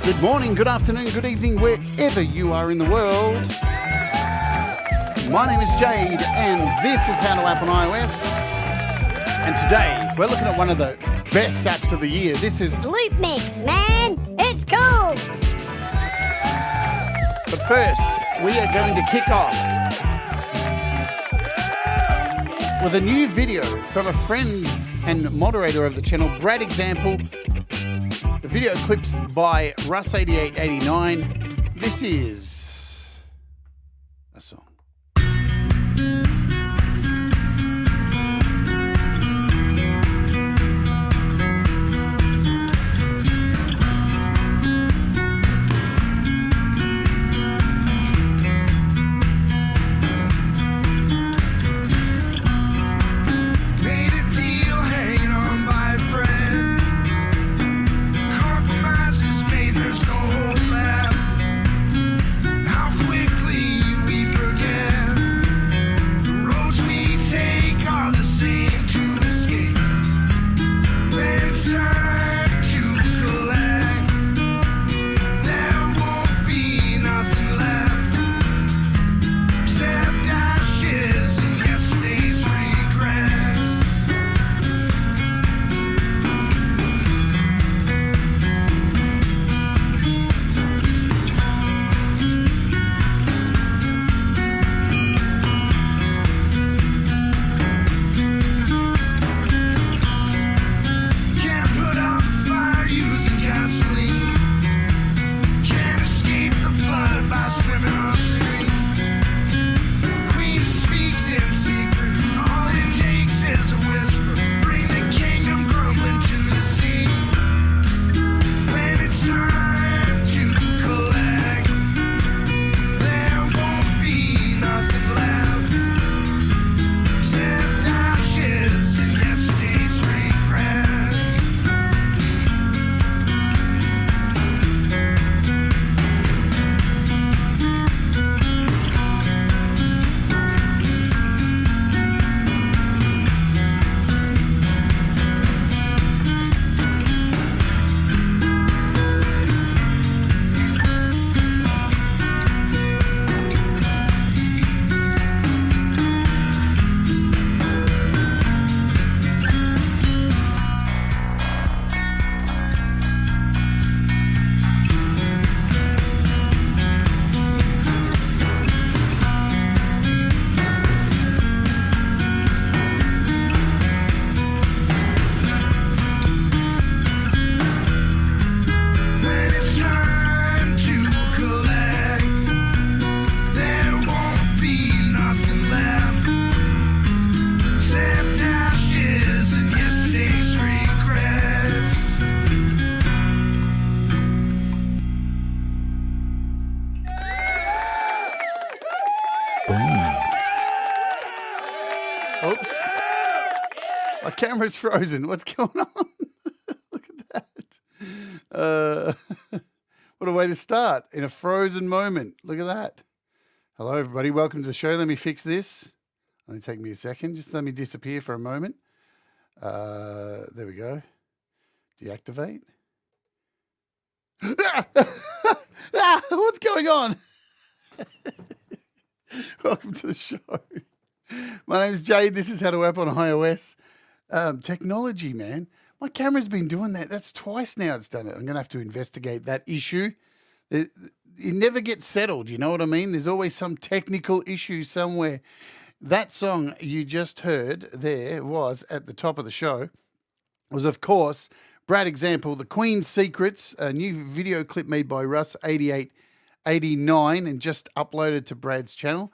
Good morning, good afternoon, good evening, wherever you are in the world. My name is Jade, and this is How to App on iOS. And today, we're looking at one of the best apps of the year. This is Loopmix, man! It's cool! But first, we are going to kick off with a new video from a friend and moderator of the channel, Brad Example. The video clips by Russ8889. This is a song. Oops. My camera's frozen. What's going on? Look at that. What a way to start in a frozen moment. Look at that. Hello, everybody. Welcome to the show. Let me fix this. Only take me a second. Just let me disappear for a moment. There we go. Deactivate. What's going on? Welcome to the show. My name is Jade. This is How to App on iOS. Technology, man. My camera's been doing that. That's twice now it's done it. I'm going to have to investigate that issue. It never gets settled, you know what I mean? There's always some technical issue somewhere. That song you just heard there was at the top of the show was, of course, Brad Example, The Queen's Secrets, a new video clip made by Russ8889 and just uploaded to Brad's channel.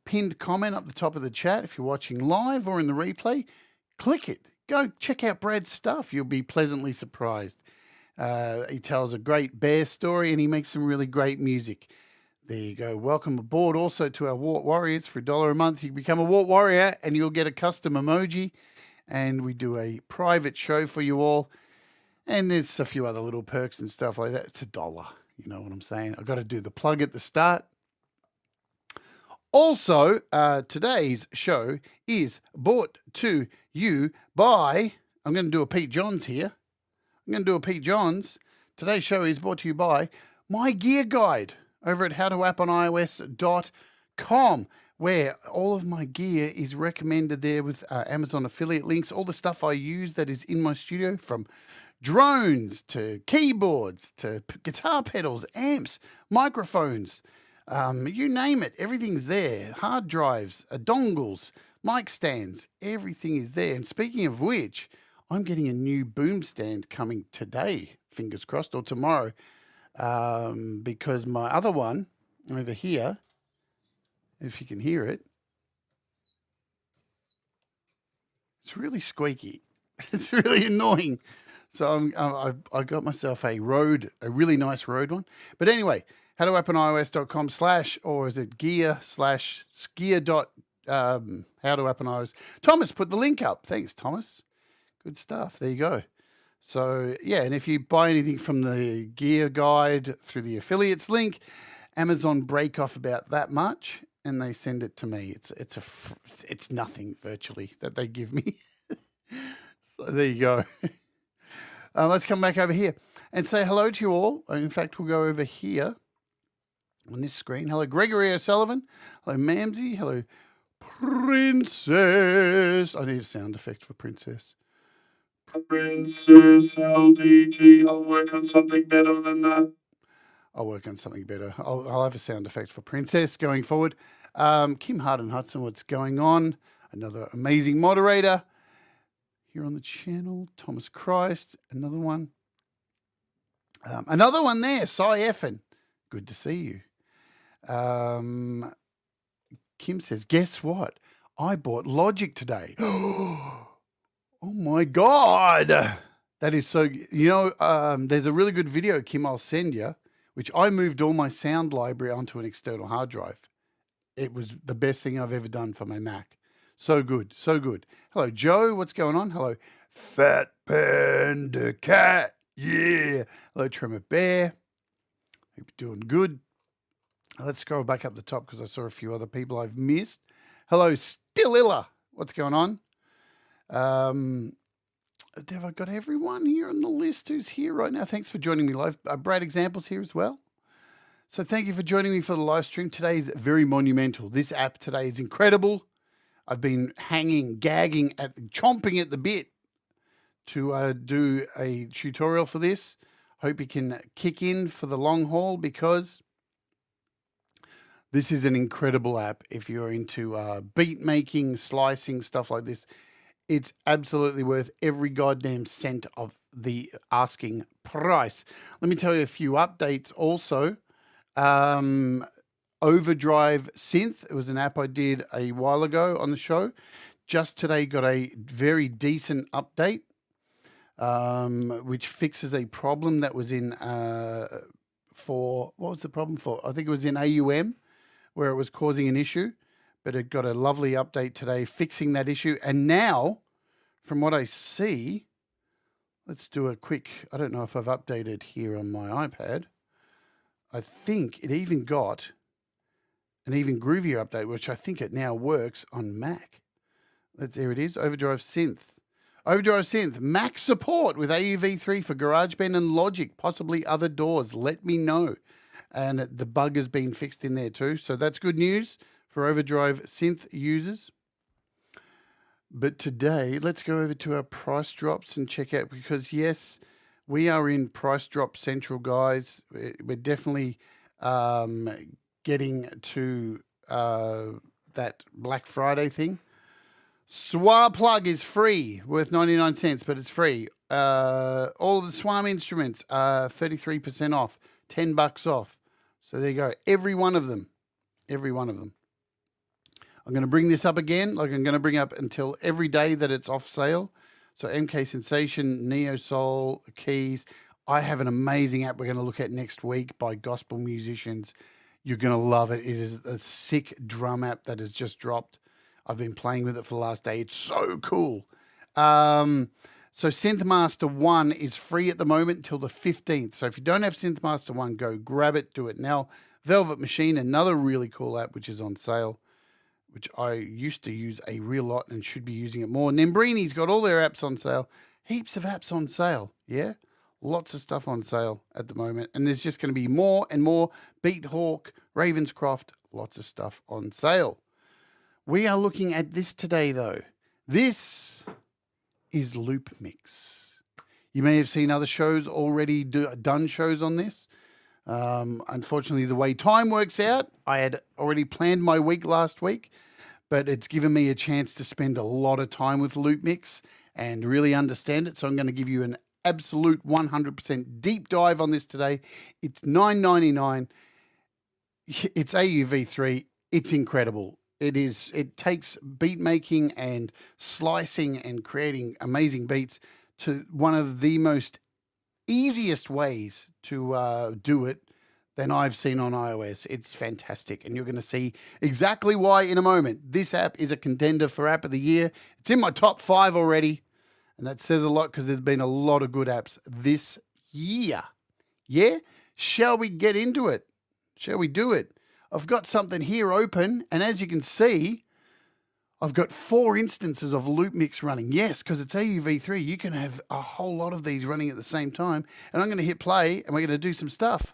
Pinned comment up the top of the chat. If you're watching live or in the replay, click it. Go check out Brad's stuff. You'll be pleasantly surprised. He tells a great bear story and he makes some really great music. There you go. Welcome aboard also to our Wart Warriors. For $1 a month, you can become a Wart Warrior and you'll get a custom emoji. And we do a private show for you all. And there's a few other little perks and stuff like that. It's $1. You know what I'm saying? I've got to do the plug at the start. Also, today's show is brought to you by, I'm going to do a Pete Johns here. Today's show is brought to you by My Gear Guide over at howtoapponios.com, where all of my gear is recommended there with Amazon affiliate links, all the stuff I use that is in my studio, from drones to keyboards to guitar pedals, amps, microphones, you name it, everything's there. Hard drives, dongles, mic stands, everything is there. And speaking of which, I'm getting a new boom stand coming today, fingers crossed, or tomorrow, because my other one over here, if you can hear it, it's really squeaky. It's really annoying. So I got myself a really nice Rode one. But anyway, howtoapponios.com / or is it gear dot howtoapponios. Thomas put the link up. Thanks, Thomas. Good stuff. There you go. So yeah, and if you buy anything from the gear guide through the affiliates link, Amazon break off about that much, and they send it to me. It's nothing virtually that they give me. So there you go. Let's come back over here and say hello to you all. In fact, we'll go over here on this screen. Hello, Gregory S11. Hello, Mamsie. Hello, Princess. I need a sound effect for Princess. Princess LDG. I'll work on something better than that. I'll work on something better. I'll have a sound effect for Princess going forward. Kim Harden Hudson, what's going on? Another amazing moderator here on the channel. Thomas Christ, another one. Another one there, Cy Effin. Good to see you. Kim says, guess what? I bought Logic today. Oh my God. That is so, there's a really good video, Kim, I'll send you, which I moved all my sound library onto an external hard drive. It was the best thing I've ever done for my Mac. So good, so good. Hello, Joe. What's going on? Hello, Fat Panda Cat. Yeah. Hello, Tremor Bear. Hope you're doing good. Let's scroll back up the top because I saw a few other people I've missed. Hello, Stillilla. What's going on? Have I got everyone here on the list who's here right now? Thanks for joining me live. Brad Example's here as well. So thank you for joining me for the live stream. Today is very monumental. This app today is incredible. I've been chomping at the bit to do a tutorial for this. Hope you can kick in for the long haul, because this is an incredible app if you're into beat making, slicing, stuff like this. It's absolutely worth every goddamn cent of the asking price. Let me tell you a few updates also. Overdrive Synth, it was an app I did a while ago on the show. Just today got a very decent update, which fixes a problem that was in, what was the problem for? I think it was in AUM, where it was causing an issue, but it got a lovely update today fixing that issue. And now, from what I see, let's do a quick, I don't know if I've updated here on my iPad. I think it even got an even groovier update, which I think it now works on Mac. There it is, Overdrive Synth. Overdrive Synth, Mac support with AUv3 for GarageBand and Logic, possibly other doors. Let me know. And the bug has been fixed in there too. So that's good news for Overdrive Synth users. But today, let's go over to our price drops and check out, because yes, we are in price drop central, guys. We're definitely getting to that Black Friday thing. Swar plug is free, worth 99 cents, but it's free. All of the Swam instruments are 33% off, $10 off. So there you go. Every one of them. Every one of them. I'm going to bring this up again, like I'm going to bring up until every day that it's off sale. So MK Sensation, Neo Soul, Keys. I have an amazing app we're going to look at next week by gospel musicians. You're going to love it. It is a sick drum app that has just dropped. I've been playing with it for the last day. It's so cool. So SynthMaster 1 is free at the moment until the 15th. So if you don't have SynthMaster 1, go grab it, do it now. Velvet Machine, another really cool app which is on sale. which I used to use a real lot and should be using it more. Nembrini's got all their apps on sale. Heaps of apps on sale, yeah? Lots of stuff on sale at the moment. And there's just going to be more and more. Beathawk, Ravenscroft, lots of stuff on sale. We are looking at this today, though. This is Loopmix. You may have seen other shows already done shows on this. Unfortunately, the way time works out, I had already planned my week last week, but it's given me a chance to spend a lot of time with Loopmix and really understand it. So I'm going to give you an absolute 100% deep dive on this today. It's $9.99. It's AUv3. It's incredible. It takes beat making and slicing and creating amazing beats to one of the most easiest ways to do it than I've seen on iOS. It's fantastic, and you're going to see exactly why in a moment. This app is a contender for App of the Year. It's in my top 5 already, and that says a lot because there's been a lot of good apps this year. Yeah? Shall we get into it? Shall we do it? I've got something here open, and as you can see, I've got 4 instances of Loopmix running. Yes, because it's AUv3. You can have a whole lot of these running at the same time. And I'm going to hit play, and we're going to do some stuff.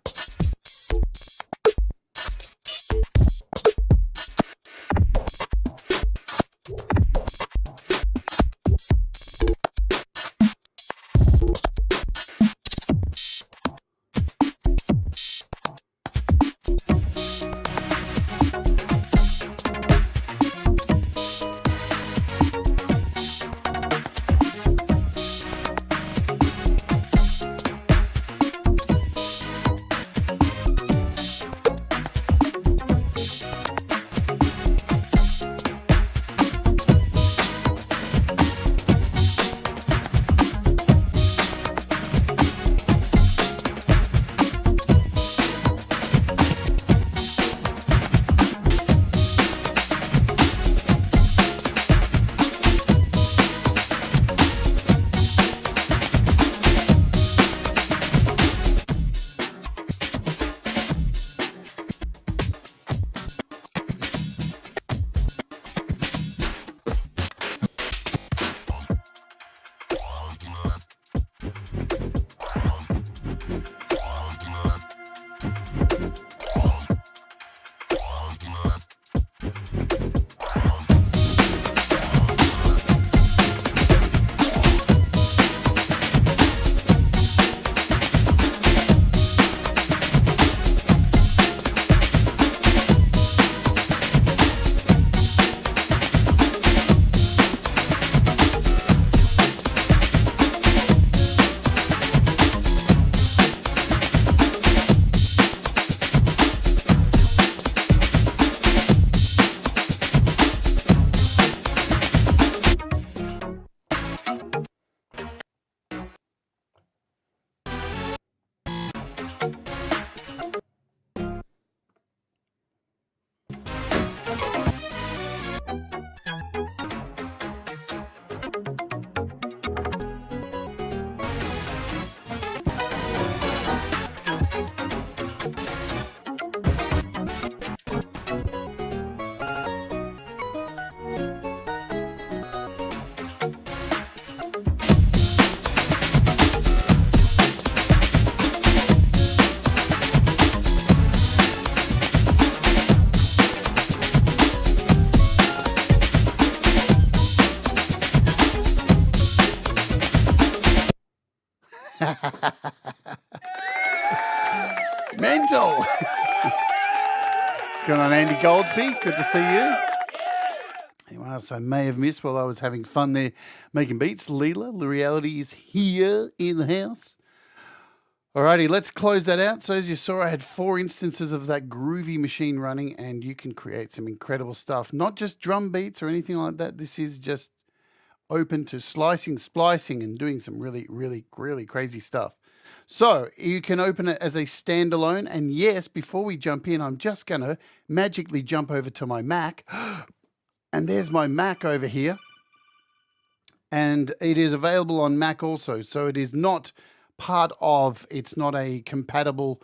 Mental. What's going on, Andy Goldsby? Good to see you. Anyone else I may have missed while I was having fun there making beats? Leela, the reality is here in the house. Alrighty, let's close that out. So as you saw, I had 4 instances of that groovy machine running, and you can create some incredible stuff. Not just drum beats or anything like that. This is just open to slicing, splicing, and doing some really, really, really crazy stuff. So you can open it as a standalone. And yes, before we jump in, I'm just going to magically jump over to my Mac. And there's my Mac over here. And it is available on Mac also. So it is not part of, it's not a compatible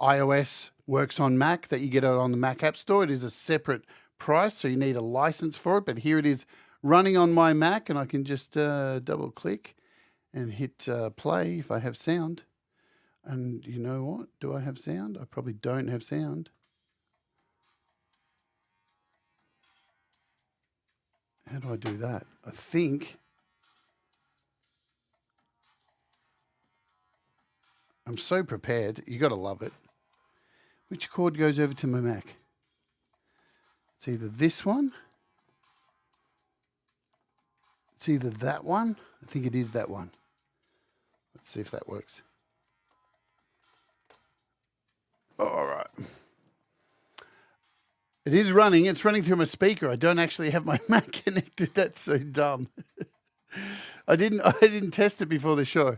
iOS works on Mac that you get it on the Mac App Store. It is a separate price, so you need a license for it. But here it is running on my Mac, and I can just double click and hit play if I have sound. And you know what? Do I have sound? I probably don't have sound. How do I do that? I think I'm so prepared. You got to love it. Which cord goes over to my Mac? It's either this one. It's either that one. I think it is that one. Let's see if that works. All right. It is running. It's running through my speaker. I don't actually have my Mac connected. That's so dumb. I didn't test it before the show.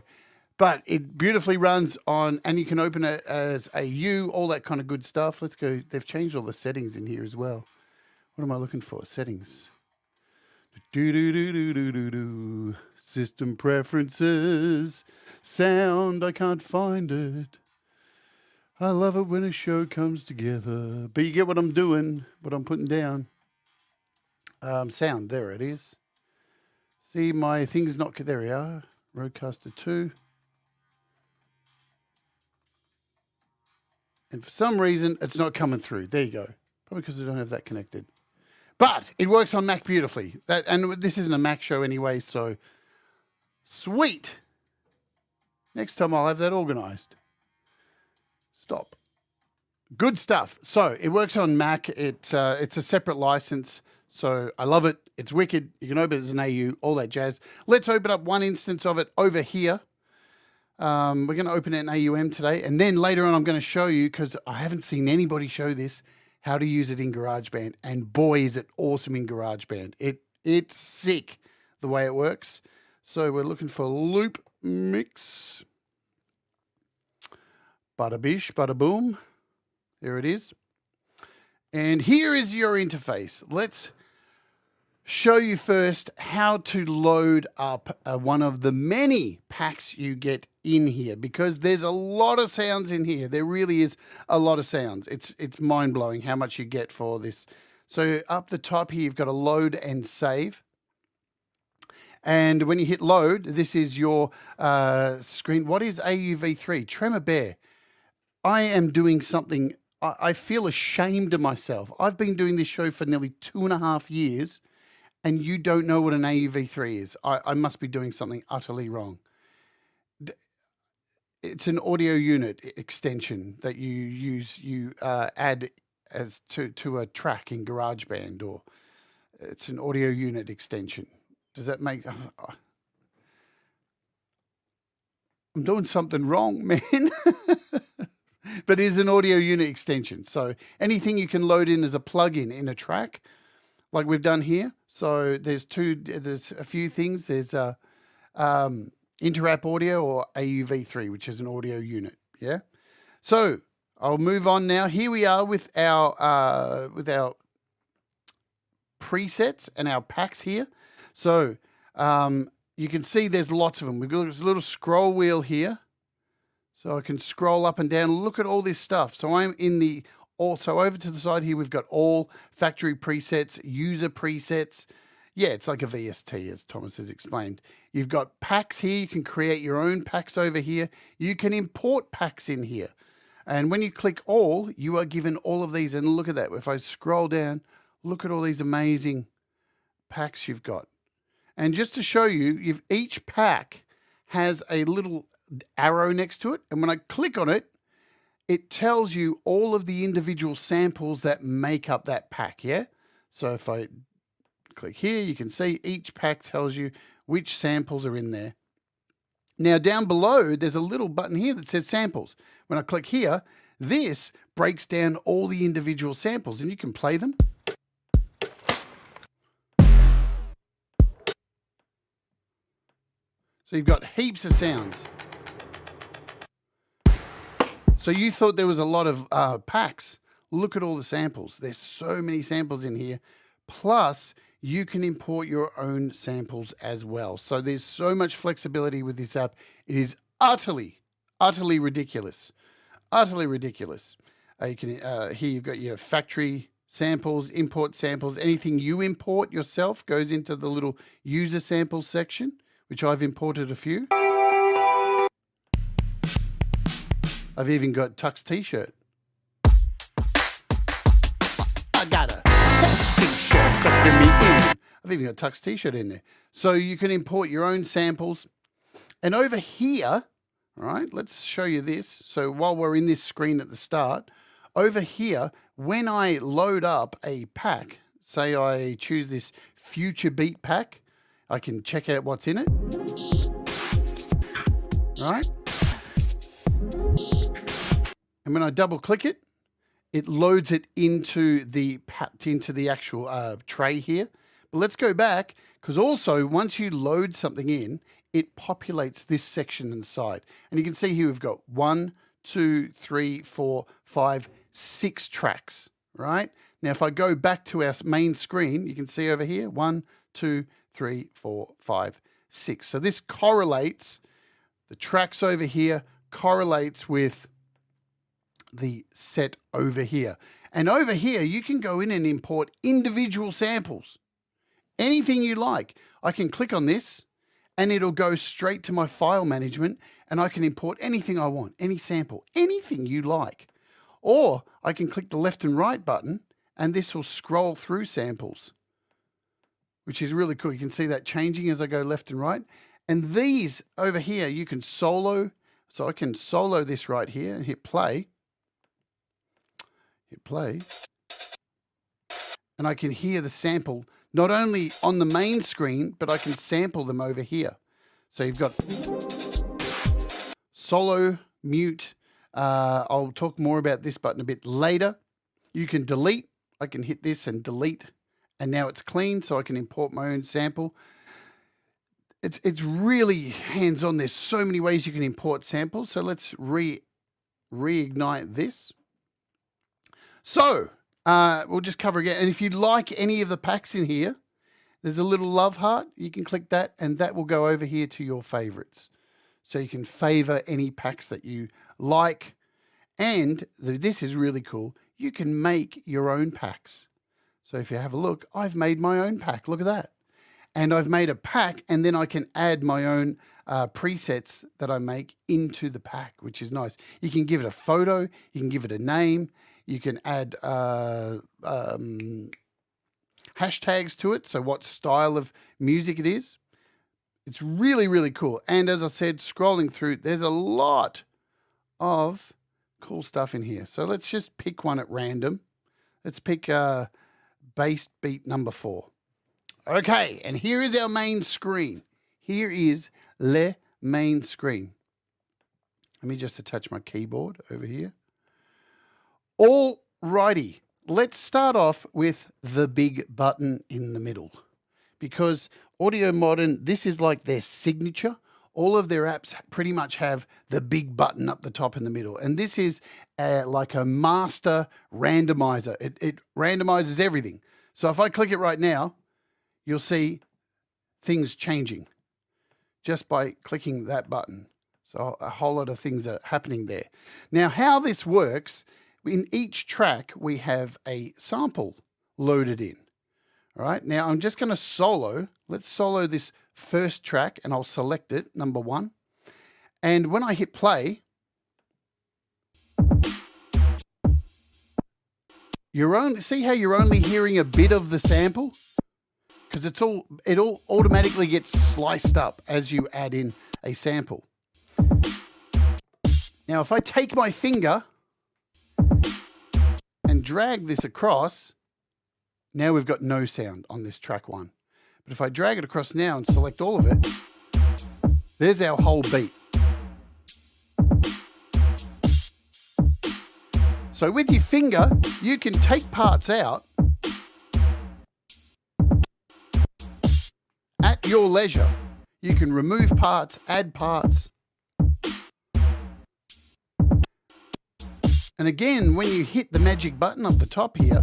But it beautifully runs on, and you can open it as AU, all that kind of good stuff. Let's go. They've changed all the settings in here as well. What am I looking for? Settings. System preferences. Sound. I can't find it. I love it when a show comes together. But you get what I'm doing, what I'm putting down. Sound. There it is. See, my thing's not... There we are. Rodecaster 2. And for some reason, it's not coming through. There you go. Probably because I don't have that connected. But it works on Mac beautifully. And this isn't a Mac show anyway, so sweet. Next time I'll have that organized. Stop. Good stuff. So it works on Mac. It's a separate license. So I love it. It's wicked. You can open it as an AU, all that jazz. Let's open up one instance of it over here. We're going to open it in AUM today. And then later on, I'm going to show you, because I haven't seen anybody show this, how to use it in GarageBand. And boy, is it awesome in GarageBand. It's sick the way it works. So we're looking for Loop Mix. Bada bish, bada boom. There it is. And here is your interface. Let's show you first how to load up one of the many packs you get in here, because there's a lot of sounds in here. There really is a lot of sounds. It's mind-blowing how much you get for this. So up the top here, you've got a load and save. And when you hit load, this is your screen. What is AUv3? Tremor Bear. I am doing something, I feel ashamed of myself. I've been doing this show for nearly 2.5 years, and you don't know what an AUv3 is. I must be doing something utterly wrong. It's an audio unit extension that you use, you add as to a track in GarageBand, or it's an audio unit extension. Does that make... I'm doing something wrong, man. But it is an audio unit extension. So anything you can load in as a plugin in a track, like we've done here. So there's a few things. There's Interapp Audio or AUv3, which is an audio unit. Yeah. So I'll move on now. Here we are with our presets and our packs here. So you can see there's lots of them. We've got a little scroll wheel here. So I can scroll up and down, look at all this stuff. So I'm in the, also over to the side here, we've got all factory presets, user presets. Yeah, it's like a VST, as Thomas has explained. You've got packs here. You can create your own packs over here. You can import packs in here. And when you click all, you are given all of these. And look at that. If I scroll down, look at all these amazing packs you've got. And just to show you, each pack has a little arrow next to it, and when I click on it, it tells you all of the individual samples that make up that pack. Yeah, so if I click here, you can see each pack tells you which samples are in there. Now down below, there's a little button here that says samples. When I click here, this breaks down all the individual samples, and you can play them. So you've got heaps of sounds. So you thought there was a lot of packs. Look at all the samples. There's so many samples in here. Plus, you can import your own samples as well. So there's so much flexibility with this app. It is utterly ridiculous. Utterly ridiculous. You can here you've got your factory samples, import samples. Anything you import yourself goes into the little user samples section, which I've imported a few. I've even got Tux t-shirt. I got a Tux t-shirt tucking me in. I've even got Tux t-shirt in there. So you can import your own samples. And over here, all right, let's show you this. So while we're in this screen at the start, over here, when I load up a pack, say I choose this Future Beat pack, I can check out what's in it. All right. And when I double click it, it loads it into the actual tray here. But let's go back, because also once you load something in, it populates this section inside. And you can see here we've got 1, 2, 3, 4, 5, 6 tracks, right? Now, if I go back to our main screen, you can see over here, 1, 2, 3, 4, 5, 6. So this correlates, the tracks over here correlates with the set over here. And over here, you can go in and import individual samples. Anything you like. I can click on this and it'll go straight to my file management and I can import anything I want, any sample, anything you like. Or I can click the left and right button and this will scroll through samples, which is really cool. You can see that changing as I go left and right. And these over here, you can solo. So I can solo this right here and hit play. Hit play. And I can hear the sample not only on the main screen, but I can sample them over here. So you've got solo, mute. I'll talk more about this button a bit later. You can delete. I can hit this and delete. And now it's clean, so I can import my own sample. It's really hands-on. There's so many ways you can import samples. So let's reignite this. So we'll just cover again. And if you like any of the packs in here, there's a little love heart. You can click that and that will go over here to your favorites. So you can favor any packs that you like. And this is really cool. You can make your own packs. So if you have a look, I've made my own pack. Look at that. And I've made a pack and then I can add my own presets that I make into the pack, which is nice. You can give it a photo. You can give it a name. You can add hashtags to it. So what style of music it is. It's really, really cool. And as I said, scrolling through, there's a lot of cool stuff in here. So let's just pick one at random. Let's pick bass beat number 4. Okay, and here is our main screen. Here is le main screen. Let me just attach my keyboard over here. Alrighty, let's start off with the big button in the middle. Because AudioModern, this is like their signature. All of their apps pretty much have the big button up the top in the middle. And this is like a master randomizer. It randomizes everything. So if I click it right now, you'll see things changing just by clicking that button. So a whole lot of things are happening there. Now, how this works, in each track, we have a sample loaded in. All right, now I'm just going to solo. Let's solo this first track and I'll select it, number 1. And when I hit play, see how you're only hearing a bit of the sample? Because it all automatically gets sliced up as you add in a sample. Now, if I take my finger and drag this across, now we've got no sound on this track 1. But if I drag it across now and select all of it, there's our whole beat. So with your finger, you can take parts out at your leisure. You can remove parts, add parts. And again, when you hit the magic button up the top here,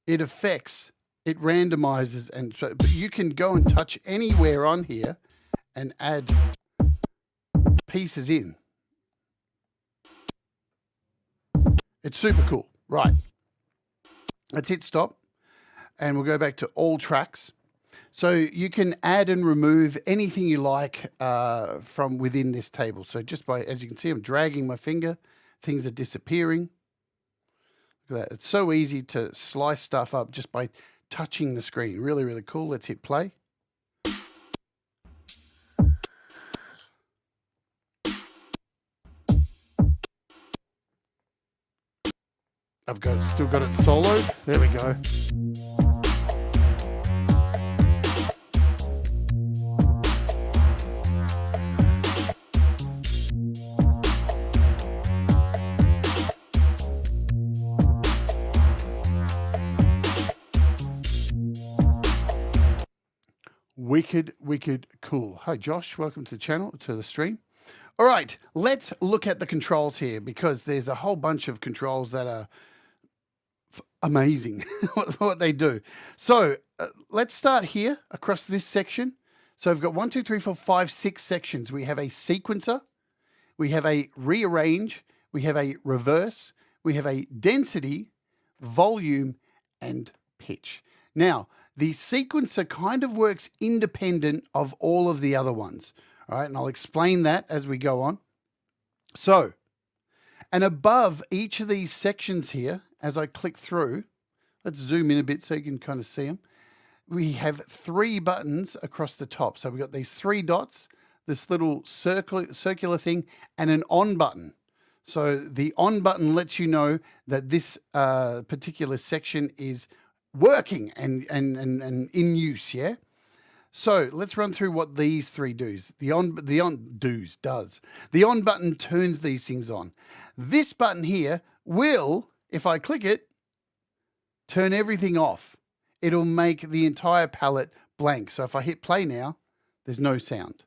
it affects, it randomizes, and so but you can go and touch anywhere on here and add pieces in. It's super cool. Right, Let's hit stop, and we'll go back to all tracks. So you can add and remove anything you like from within this table. So just by, as you can see, I'm dragging my finger, things are disappearing. Look at that. It's so easy to slice stuff up just by touching the screen. Really, really cool. Let's hit play. Still got it soloed. There we go. Wicked cool. Hi Josh, welcome to the channel, to the stream. All right, let's look at the controls here, because there's a whole bunch of controls that are amazing what they do. So let's start here across this section. So I've got 1, 2, 3, 4, 5, 6 sections. We have a sequencer, we have a rearrange, we have a reverse, we have a density, volume, and pitch. Now, the sequencer kind of works independent of all of the other ones. All right, and I'll explain that as we go on. So, and above each of these sections here, as I click through, let's zoom in a bit so you can kind of see them. We have 3 buttons across the top. So we've got these 3 dots, this little circular thing, and an on button. So the on button lets you know that this particular section is working and in use, yeah? So let's run through what these 3 does. The on button turns these things on. This button here will, if I click it, turn everything off. It'll make the entire palette blank. So if I hit play now, there's no sound.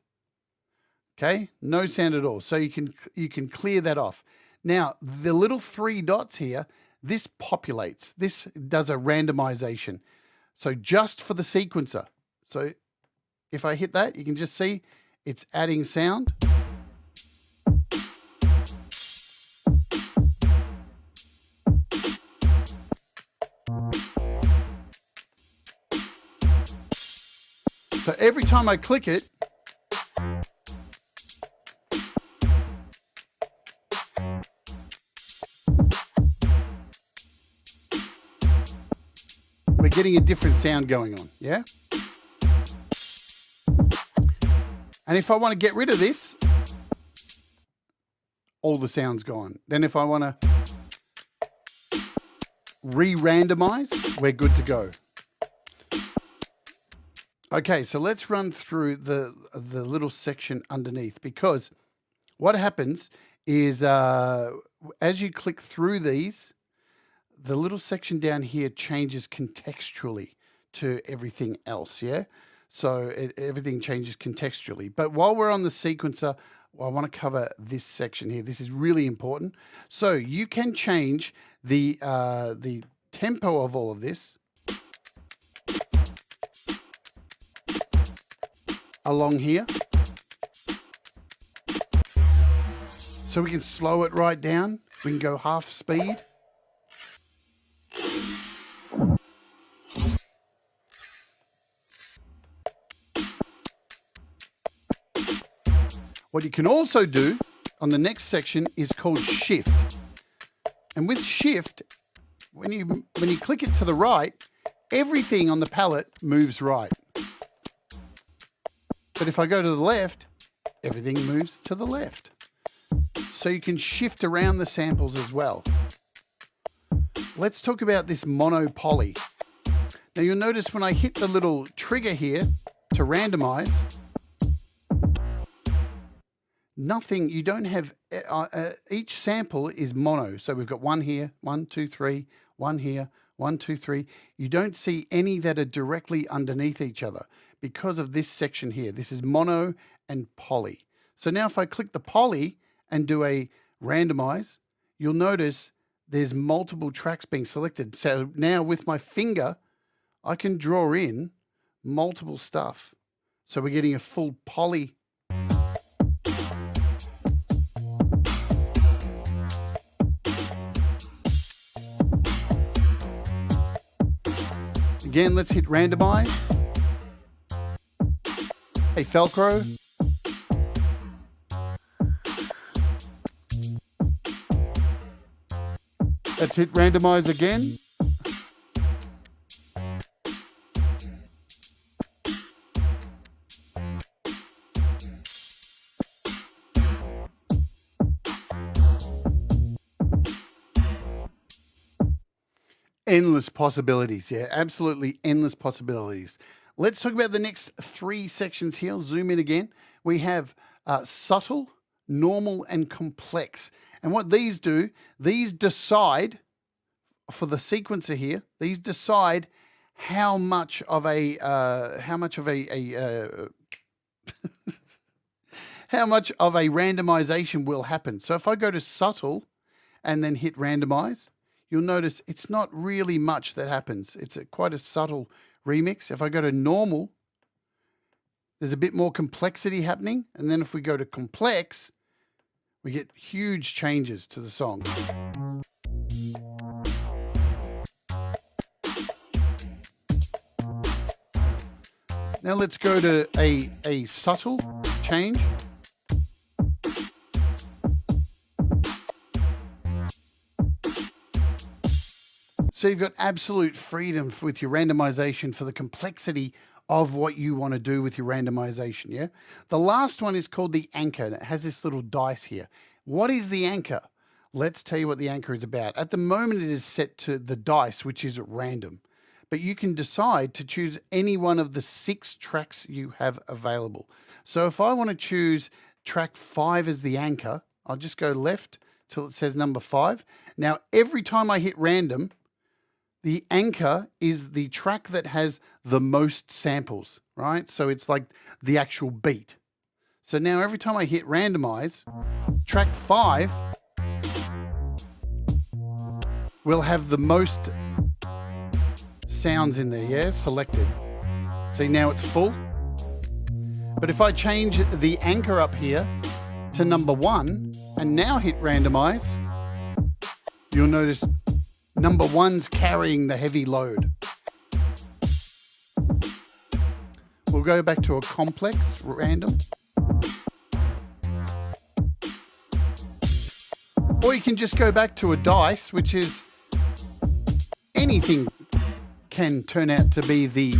Okay, no sound at all. So you can clear that off. Now the little 3 dots here, this populates. This does a randomization. So just for the sequencer. So if I hit that, you can just see it's adding sound. So every time I click it, we're getting a different sound going on, yeah? And if I want to get rid of this, all the sound's gone. Then if I want to re-randomize, we're good to go. Okay, so let's run through the little section underneath, because what happens is as you click through these, the little section down here changes contextually to everything else, yeah? So everything changes contextually. But while we're on the sequencer, I want to cover this section here. This is really important. So you can change the tempo of all of this along here. So we can slow it right down. We can go half speed. What you can also do on the next section is called shift. And with shift, when you click it to the right, everything on the palette moves right. But if I go to the left, everything moves to the left. So you can shift around the samples as well. Let's talk about this mono poly. Now you'll notice when I hit the little trigger here to randomize, nothing, you don't have, each sample is mono. So we've got 1 here, 1, 2, 3, 1 here, 1, 2, 3. You don't see any that are directly underneath each other because of this section here. This is mono and poly. So now if I click the poly and do a randomize, you'll notice there's multiple tracks being selected. So now with my finger, I can draw in multiple stuff. So we're getting a full poly. Again, let's hit randomize. Hey, Velcro. Let's hit randomize again. Endless possibilities. Yeah, absolutely endless possibilities. Let's talk about the next 3 sections here. I'll zoom in again. We have subtle, normal, and complex. And what these do, these decide, for the sequencer here, these decide how much of a randomization will happen. So if I go to subtle and then hit randomize, you'll notice it's not really much that happens. It's quite a subtle remix. If I go to normal, there's a bit more complexity happening. And then if we go to complex, we get huge changes to the song. Now let's go to a subtle change. So you've got absolute freedom with your randomization for the complexity of what you want to do with your randomization, yeah? The last one is called the anchor, and it has this little dice here. What is the anchor? Let's tell you what the anchor is about. At the moment, it is set to the dice, which is random. But you can decide to choose any one of the 6 tracks you have available. So if I want to choose track 5 as the anchor, I'll just go left till it says number 5. Now, every time I hit random, the anchor is the track that has the most samples, right? So it's like the actual beat. So now every time I hit randomize, track 5 will have the most sounds in there, yeah, selected. See, now it's full. But if I change the anchor up here to number 1 and now hit randomize, you'll notice number 1's carrying the heavy load. We'll go back to a complex random. Or you can just go back to a dice, which is anything can turn out to be the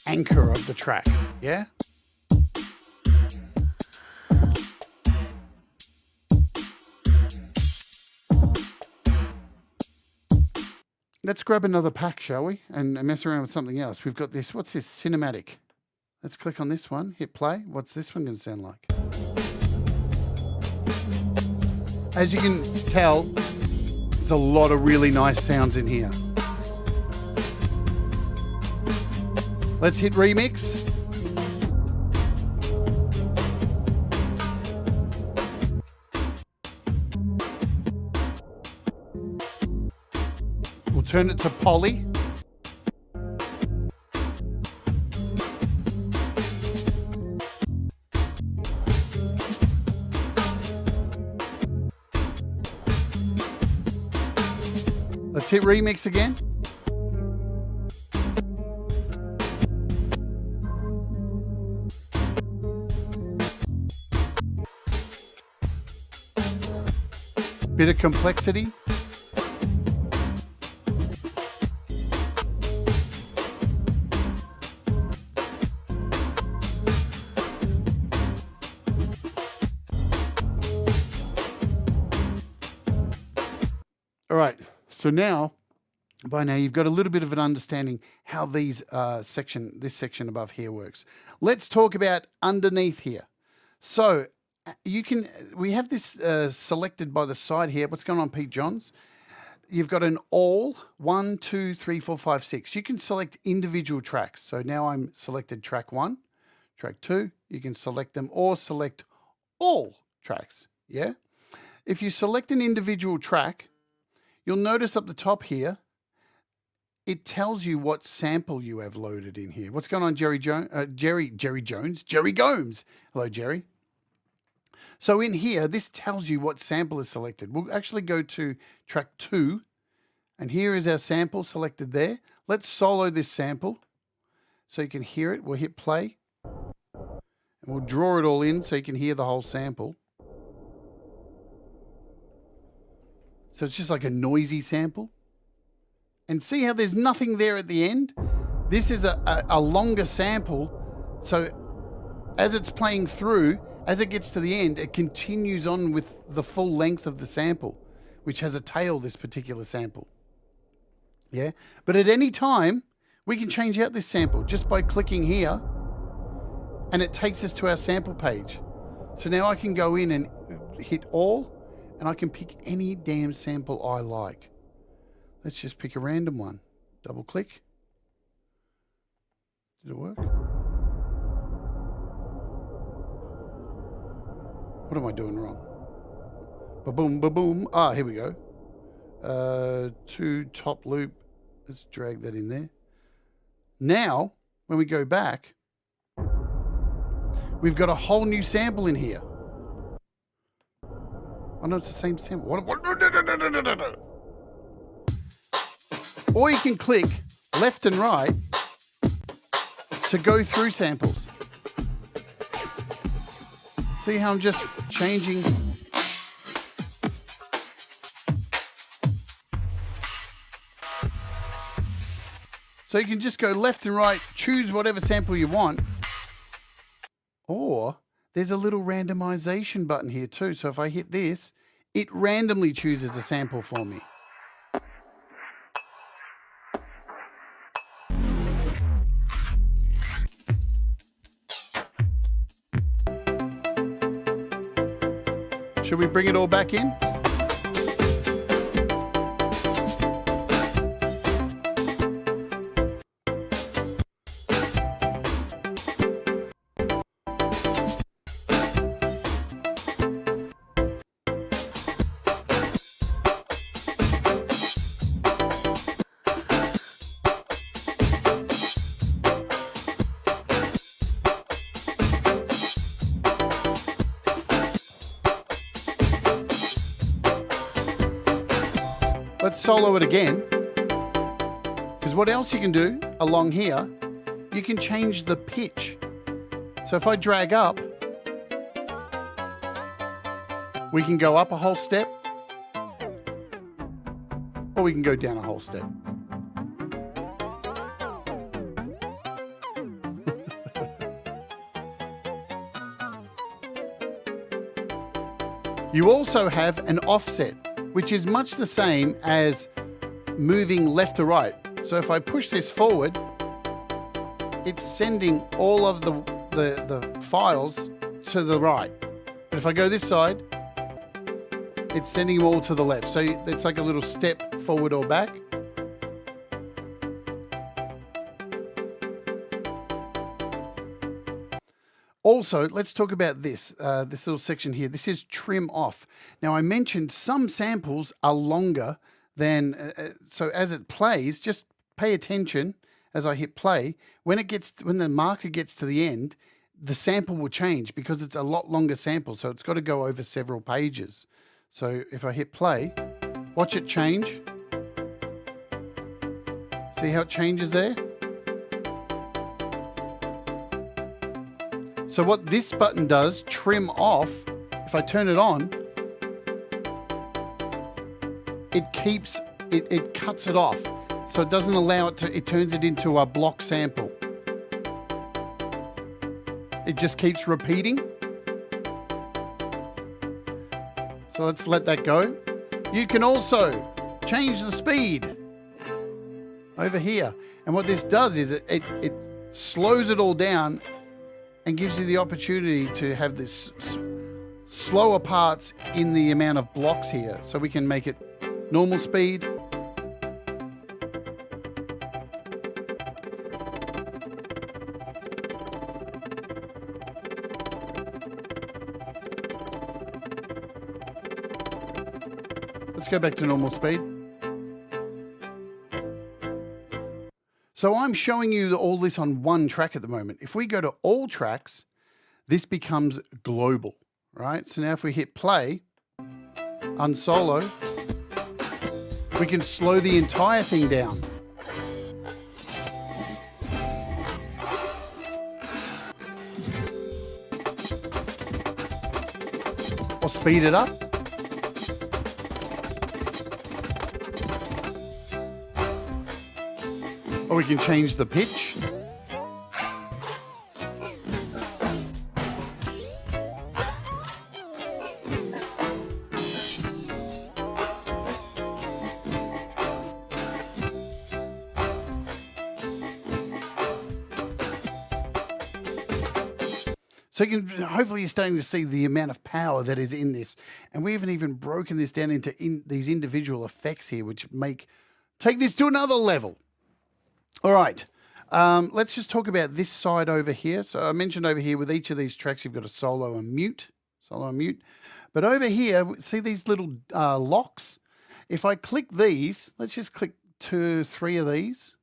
anchor of the track, yeah? Let's grab another pack, shall we? And mess around with something else. We've got this, what's this? Cinematic. Let's click on this one, hit play. What's this one going to sound like? As you can tell, there's a lot of really nice sounds in here. Let's hit remix. We'll turn it to poly. Let's hit remix again. Bit of complexity. All right, so by now you've got a little bit of an understanding how this section above here works. Let's talk about underneath here. So we have this selected by the side here. What's going on, Pete Johns? You've got an all 1, 2, 3, 4, 5, 6. You can select individual tracks. So now I'm selected track 1, track 2. You can select them or select all tracks. Yeah. If you select an individual track, you'll notice up the top here, it tells you what sample you have loaded in here. What's going on, Jerry Jones? Jerry Gomes. Hello, Jerry. So in here, this tells you what sample is selected. We'll actually go to track 2 And here is our sample selected there. Let's solo this sample so you can hear it. We'll hit play. And we'll draw it all in so you can hear the whole sample. So it's just like a noisy sample. And see how there's nothing there at the end? This is a longer sample. So as it's playing through, as it gets to the end, it continues on with the full length of the sample, which has a tail, this particular sample. Yeah. But at any time, we can change out this sample just by clicking here, and it takes us to our sample page. So now I can go in and hit all, and I can pick any damn sample I like. Let's just pick a random one. Double click. Did it work? What am I doing wrong? Ba-boom, ba-boom. Ah, here we go. To top loop. Let's drag that in there. Now, when we go back, we've got a whole new sample in here. Oh no, it's the same sample. Or you can click left and right to go through samples. See how I'm just changing. So you can just go left and right, choose whatever sample you want. Or there's a little randomization button here too. So if I hit this, it randomly chooses a sample for me. Should we bring it all back in? Let's solo it again, because what else you can do along here, you can change the pitch. So if I drag up, we can go up a whole step, or we can go down a whole step. You also have an offset, which is much the same as moving left to right. So if I push this forward, it's sending all of the files to the right. But if I go this side, it's sending them all to the left. So it's like a little step forward or back. Also, let's talk about this little section here. This is trim off. Now, I mentioned some samples are longer than, so as it plays, just pay attention as I hit play. When the marker gets to the end, the sample will change because it's a lot longer sample. So it's got to go over several pages. So if I hit play, watch it change. See how it changes there? So what this button does, trim off, if I turn it on, it cuts it off. So it doesn't allow it turns it into a block sample. It just keeps repeating. So let's let that go. You can also change the speed over here. And what this does is it slows it all down and gives you the opportunity to have this slower parts in the amount of blocks here. So we can make it normal speed. Let's go back to normal speed. So I'm showing you all this on one track at the moment. If we go to all tracks, this becomes global, right? So now if we hit play, unsolo, We can slow the entire thing down. Or speed it up. Or we can change the pitch. So you can, hopefully you're starting to see the amount of power that is in this. And we haven't even broken this down into these individual effects here, which take this to another level. All right, let's just talk about this side over here. So I mentioned over here with each of these tracks, you've got a solo and mute. But over here, see these little locks? If I click these, let's just click 2, 3 of these.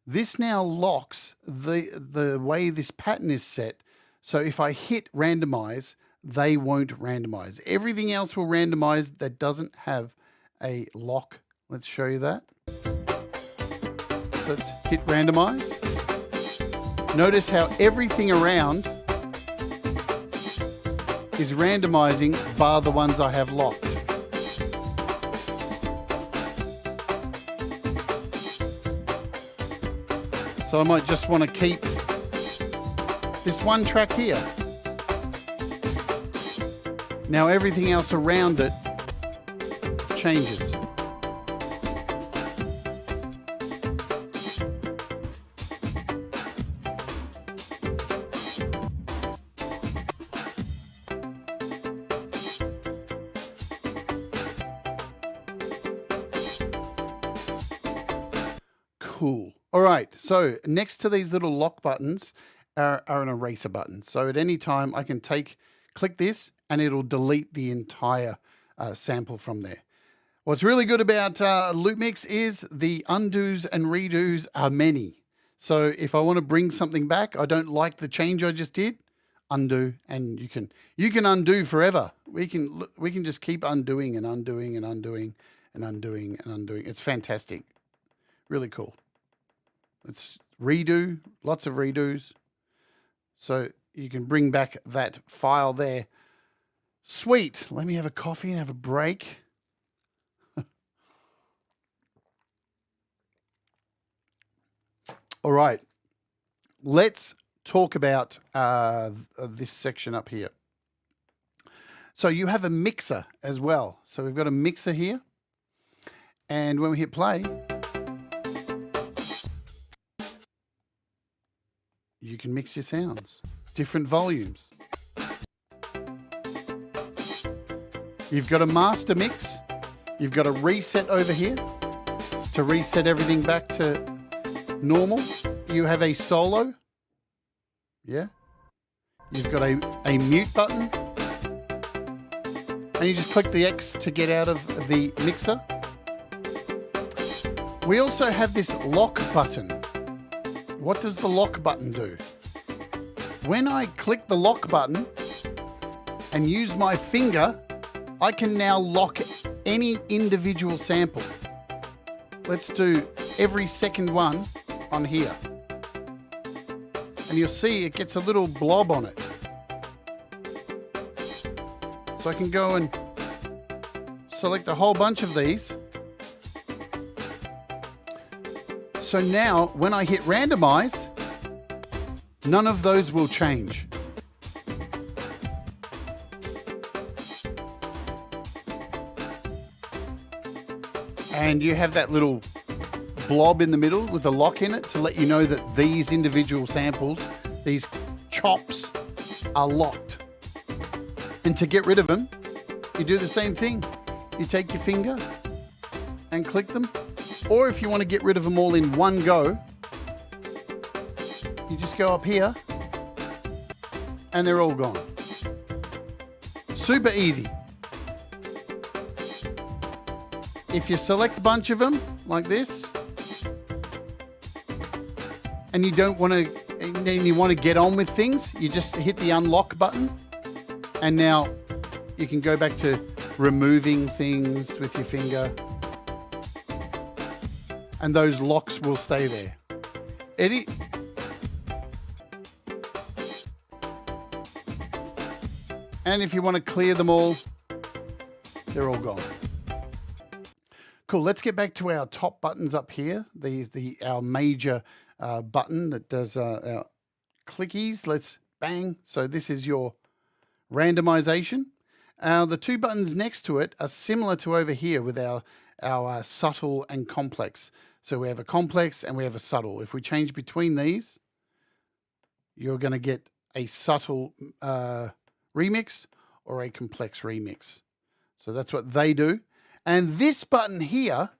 This now locks the way this pattern is set. So if I hit randomize, they won't randomize. Everything else will randomize that doesn't have a lock. Let's show you that. Let's hit randomize. Notice how everything around is randomizing bar the ones I have locked. So I might just want to keep this one track here. Now everything else around it changes. Cool. All right, so next to these little lock buttons are an eraser button. So at any time I can click this and it'll delete the entire sample from there. What's really good about Loopmix is the undos and redos are many. So if I want to bring something back, I don't like the change I just did, undo, and you can undo forever. We can just keep undoing and undoing and undoing and undoing and undoing. It's fantastic. Really cool. Let's redo, lots of redos. So you can bring back that file there. Sweet. Let me have a coffee and have a break. All right. Let's talk about this section up here. So you have a mixer as well. So we've got a mixer here. And when we hit play, you can mix your sounds, different volumes. You've got a master mix. You've got a reset over here to reset everything back to normal. You have a solo. Yeah. You've got a mute button. And you just click the X to get out of the mixer. We also have this lock button. What does the lock button do? When I click the lock button and use my finger, I can now lock any individual sample. Let's do every second one on here. And you'll see it gets a little blob on it. So I can go and select a whole bunch of these. So now when I hit randomize, none of those will change. And you have that little blob in the middle with a lock in it to let you know that these individual samples, these chops, are locked. And to get rid of them, you do the same thing. You take your finger and click them. Or if you want to get rid of them all in one go, you just go up here and they're all gone. Super easy. If you select a bunch of them like this, and you don't want to, and you want to get on with things, you just hit the unlock button, and now you can go back to removing things with your finger. and those locks will stay there. Edit. And if you want to clear them all, they're all gone. Cool, let's get back to our top buttons up here. Our major button that does our clickies. Let's bang. So this is your randomization. The two buttons next to it are similar to over here with our subtle and complex. So we have a complex and we have a subtle. If we change between these, you're going to get a subtle remix or a complex remix. So that's what they do. And this button here,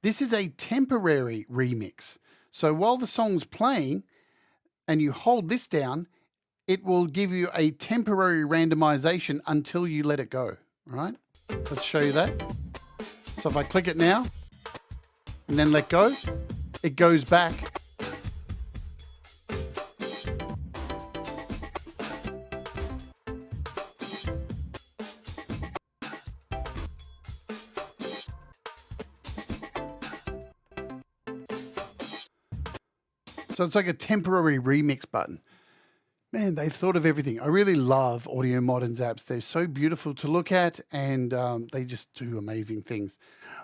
this is a temporary remix. So while the song's playing and you hold this down, it will give you a temporary randomization until you let it go, right? Let's show you that. So if I click it now and then let go, it goes back. So it's like a temporary remix button. Man, they've thought of everything. I really love AudioModern's apps. They're so beautiful to look at, and they just do amazing things.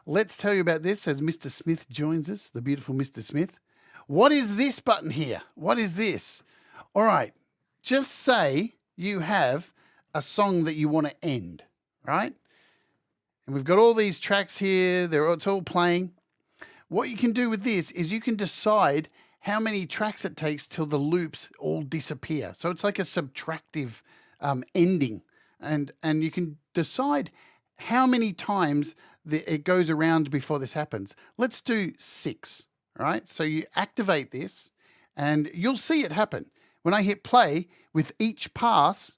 Let's tell you about this as Mr. Smith joins us, the beautiful Mr. Smith. What is this button here? What is this? All right, just say you have a song that you want to end, right? And we've got all these tracks here. It's all playing. What you can do with this is you can decide how many tracks it takes till the loops all disappear. So it's like a subtractive ending. And you can decide how many times it goes around before this happens. Let's do 6, right? So you activate this and you'll see it happen. When I hit play, with each pass,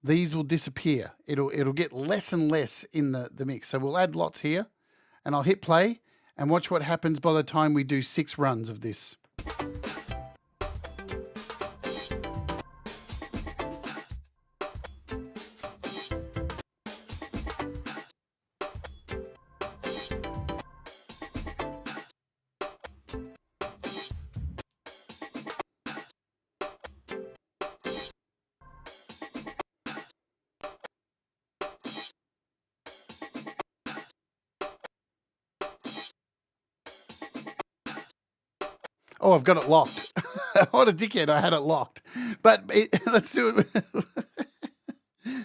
these will disappear. It'll get less and less in the mix. So we'll add lots here and I'll hit play. And watch what happens by the time we do 6 runs of this. Oh, I've got it locked. What a dickhead, I had it locked. But let's do it.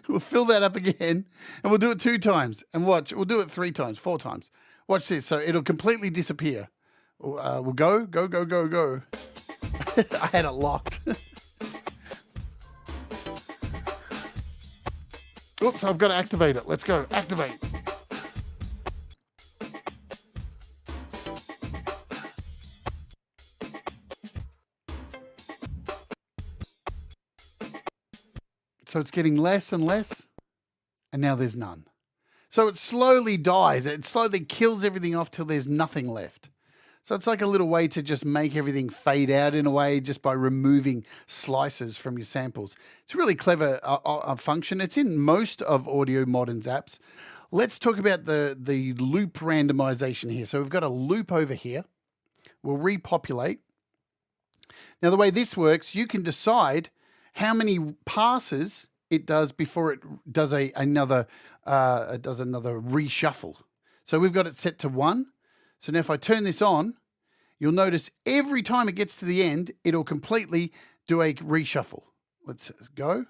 We'll fill that up again, and we'll do it 2 times. And watch, we'll do it 3 times, 4 times. Watch this, so it'll completely disappear. We'll go. I had it locked. Oops, I've got to activate it. Let's go, activate. So it's getting less and less, and now there's none. So it slowly dies. It slowly kills everything off till there's nothing left. So it's like a little way to just make everything fade out in a way just by removing slices from your samples. It's a really clever function. It's in most of AudioModern's apps. Let's talk about the loop randomization here. So we've got a loop over here. We'll repopulate. Now the way this works, you can decide how many passes it does before it does another reshuffle. So we've got it set to 1. So now if I turn this on, you'll notice every time it gets to the end, it'll completely do a reshuffle. Let's go.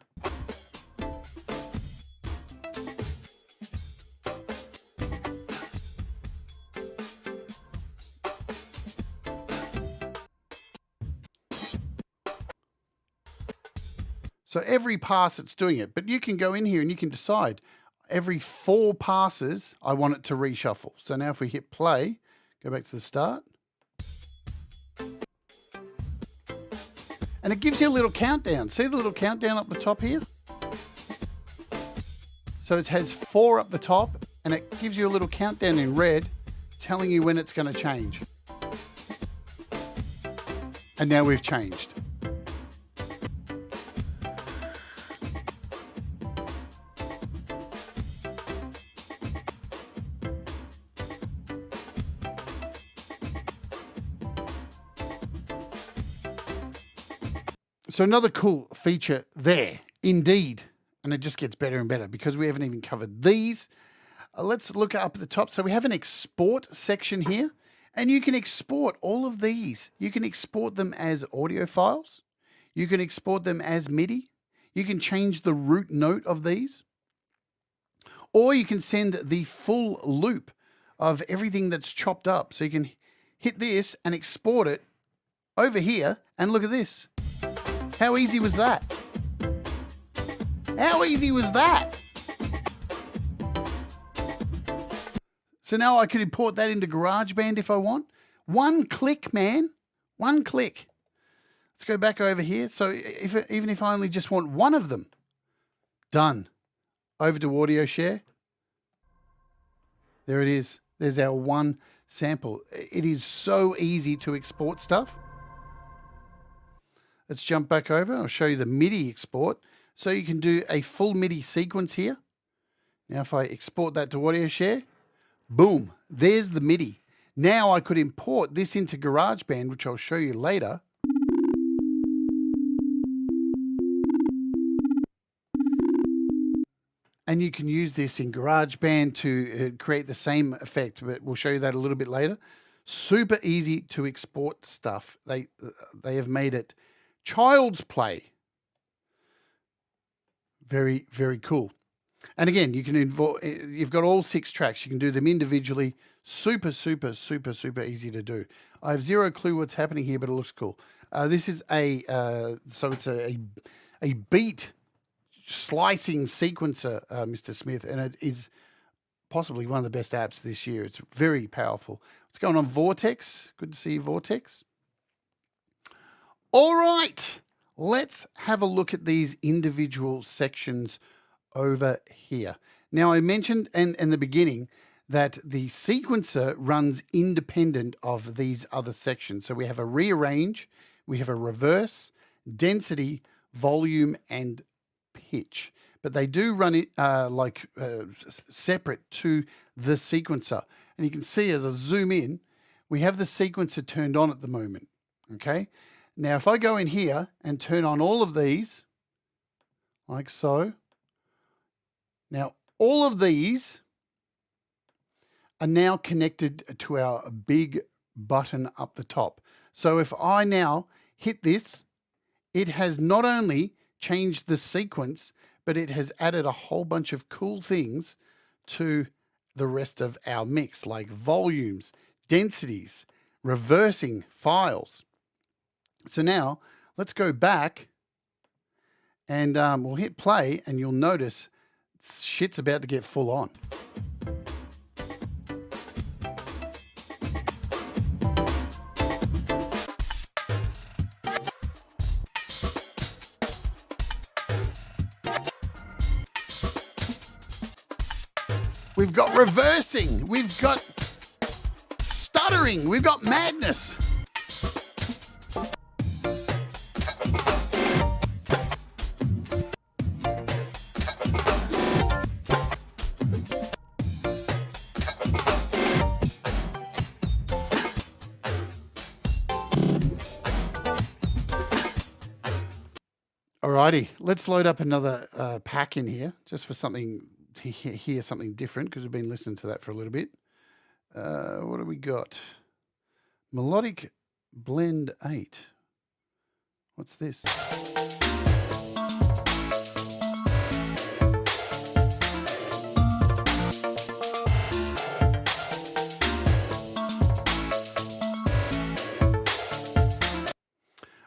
So every pass it's doing it, but you can go in here and you can decide every 4 passes I want it to reshuffle. So now if we hit play, go back to the start. And it gives you a little countdown. See the little countdown up the top here? So it has 4 up the top and it gives you a little countdown in red telling you when it's going to change. And now we've changed. So another cool feature there, indeed, and it just gets better and better because we haven't even covered these. Let's look up at the top. So we have an export section here, and you can export all of these. You can export them as audio files. You can export them as MIDI. You can change the root note of these, or you can send the full loop of everything that's chopped up. So you can hit this and export it over here, and look at this. How easy was that? How easy was that? So now I could import that into GarageBand if I want. One click, man. One click. Let's go back over here. So even if I only just want one of them, done. Over to Audio Share. There it is. There's our one sample. It is so easy to export stuff. Let's jump back over. I'll show you the MIDI export. So you can do a full MIDI sequence here. Now if I export that to Audio Share, boom, there's the MIDI. Now I could import this into GarageBand, which I'll show you later. And you can use this in GarageBand to create the same effect, but we'll show you that a little bit later. Super easy to export stuff. They have made it child's play. Very, very cool. And again, you can you've got all 6 tracks. You can do them individually. Super, super, super, super easy to do. I have zero clue what's happening here, but it looks cool. This is so it's a beat slicing sequencer, Mr. Smith, and it is possibly one of the best apps this year. It's very powerful. What's going on, Vortex? Good to see you, Vortex. All right, let's have a look at these individual sections over here. Now, I mentioned in the beginning that the sequencer runs independent of these other sections. So we have a rearrange, we have a reverse, density, volume, and pitch. But they do run it separate to the sequencer. And you can see as I zoom in, we have the sequencer turned on at the moment. Okay. Now, if I go in here and turn on all of these, like so, now all of these are now connected to our big button up the top. So if I now hit this, it has not only changed the sequence, but it has added a whole bunch of cool things to the rest of our mix, like volumes, densities, reversing files. So now let's go back and we'll hit play, and you'll notice shit's about to get full on. We've got reversing, we've got stuttering, we've got madness. Alrighty, let's load up another pack in here just for something to hear something different, because we've been listening to that for a little bit. What do we got? Melodic Blend 8. What's this?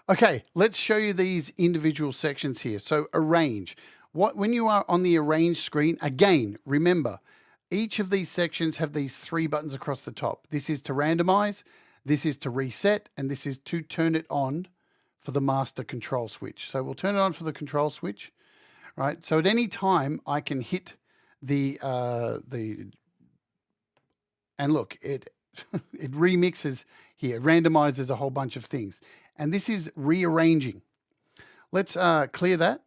Okay, let's show you these individual sections here. So arrange. When you are on the arrange screen, again, remember, each of these sections have these 3 buttons across the top. This is to randomize, this is to reset, and this is to turn it on for the master control switch. So we'll turn it on for the control switch, right? So at any time I can hit and look, it it remixes here, randomizes a whole bunch of things. And this is rearranging. Let's clear that.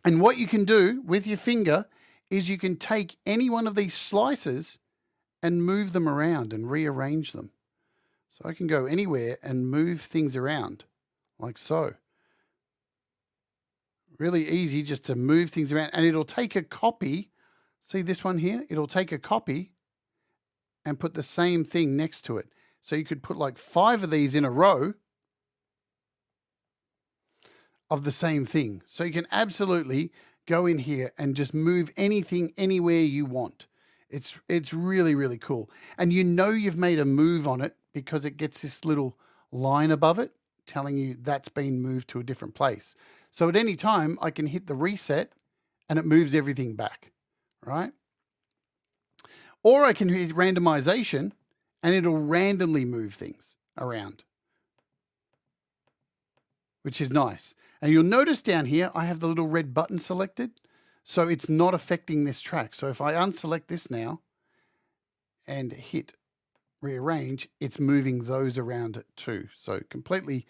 And what you can do with your finger is you can take any one of these slices and move them around and rearrange them. So I can go anywhere and move things around like so. Really easy just to move things around, and it'll take a copy. See this one here? It'll take a copy and put the same thing next to it. So you could put like 5 of these in a row of the same thing. So you can absolutely go in here and just move anything anywhere you want. It's really, really cool. And you know you've made a move on it because it gets this little line above it telling you that's been moved to a different place. So at any time I can hit the reset and it moves everything back, right? Or I can hit randomization and it'll randomly move things around, which is nice. And you'll notice down here, I have the little red button selected. So it's not affecting this track. So if I unselect this now and hit rearrange, it's moving those around too. So completely.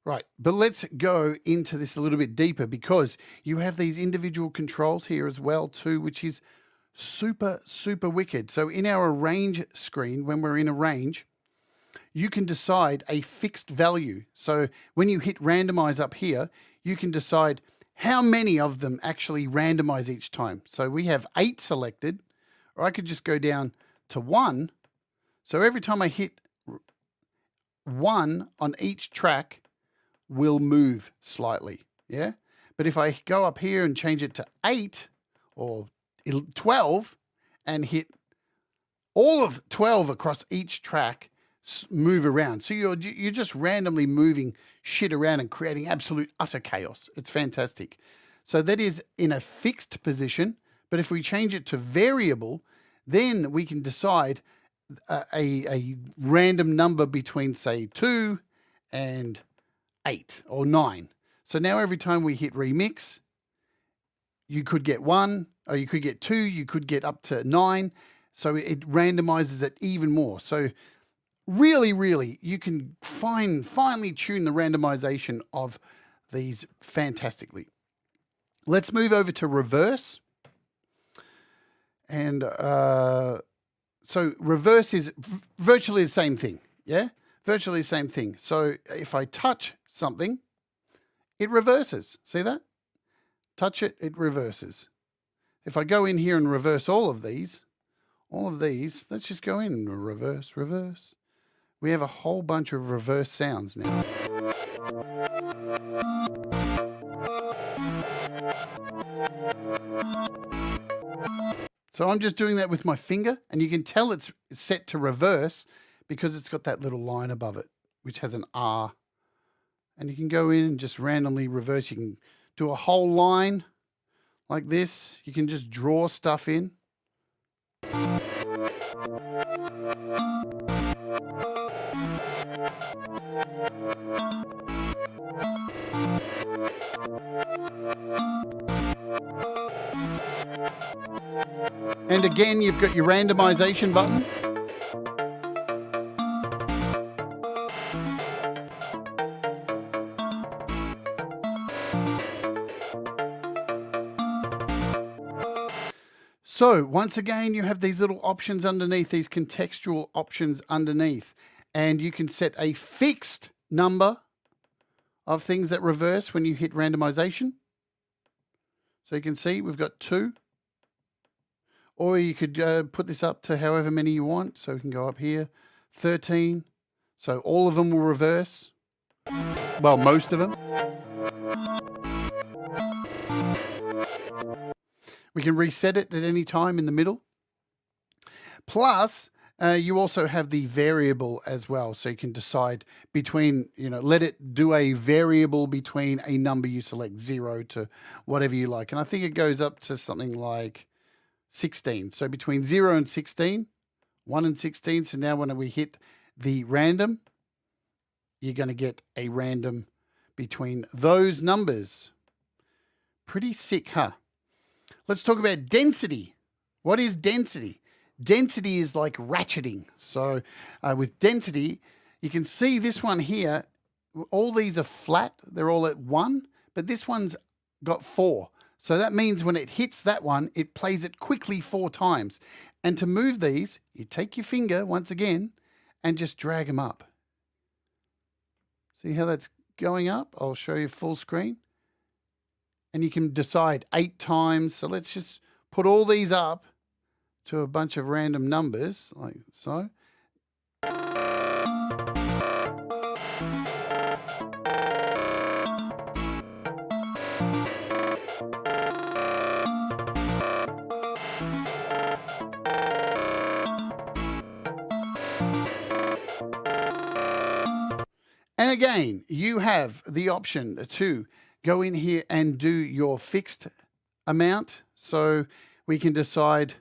Right, but let's go into this a little bit deeper because you have these individual controls here as well too, which is super, super wicked. So in our arrange screen, when we're in arrange, you can decide a fixed value. So when you hit randomize up here, you can decide how many of them actually randomize each time. So we have 8 selected, or I could just go down to 1. So every time I hit 1 on each track, will move slightly, yeah? But if I go up here and change it to 8 or 12 and hit all of 12 across each track, move around. So you're just randomly moving shit around and creating absolute utter chaos. It's fantastic. So that is in a fixed position, but if we change it to variable, then we can decide a random number between, say, 2 and 8 or 9. So now every time we hit remix, you could get 1, or you could get 2, you could get up to 9. So it randomizes it even more. So really, really, you can finely tune the randomization of these fantastically. Let's move over to reverse. And so reverse is virtually the same thing, yeah? Virtually the same thing. So if I touch something, it reverses. See that? Touch it, it reverses. If I go in here and reverse all of these, let's just go in and reverse, reverse. We have a whole bunch of reverse sounds now. So I'm just doing that with my finger, and you can tell it's set to reverse because it's got that little line above it, which has an R. And you can go in and just randomly reverse. You can do a whole line like this. You can just draw stuff in. And again, you've got your randomization button. So once again, you have these little options underneath, these contextual options underneath, and you can set a fixed number of things that reverse when you hit randomization. So you can see we've got 2. Or you could put this up to however many you want. So we can go up here, 13. So all of them will reverse. Well, most of them. We can reset it at any time in the middle. Plus, you also have the variable as well. So you can decide between, let it do a variable between a number you select, 0 to whatever you like. And I think it goes up to something like 16. So between 0 and 16, 1 and 16. So now when we hit the random, you're going to get a random between those numbers. Pretty sick, huh? Let's talk about density. What is density? Density is like ratcheting. So with density, you can see this one here, all these are flat. They're all at 1, but this one's got 4. So that means when it hits that one, it plays it quickly 4 times. And to move these, you take your finger once again and just drag them up. See how that's going up? I'll show you full screen. And you can decide 8 times. So let's just put all these up to a bunch of random numbers like so. And again, you have the option to go in here and do your fixed amount. So we can decide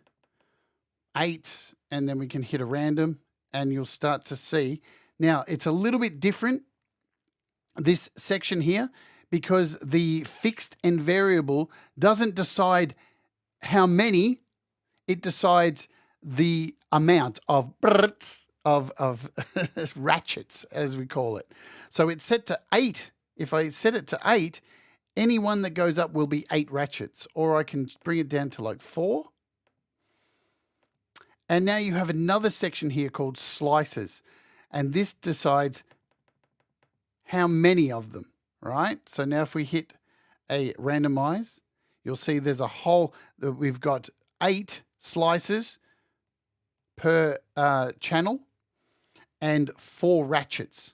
8 and then we can hit a random and you'll start to see. Now, it's a little bit different, this section here, because the fixed and variable doesn't decide how many, it decides the amount of ratchets, as we call it. So it's set to 8. If I set it to 8, any one that goes up will be 8 ratchets, or I can bring it down to like 4. And now you have another section here called slices, and this decides how many of them, right? So now if we hit a randomize, you'll see there's a whole, we've got 8 slices per channel and 4 ratchets.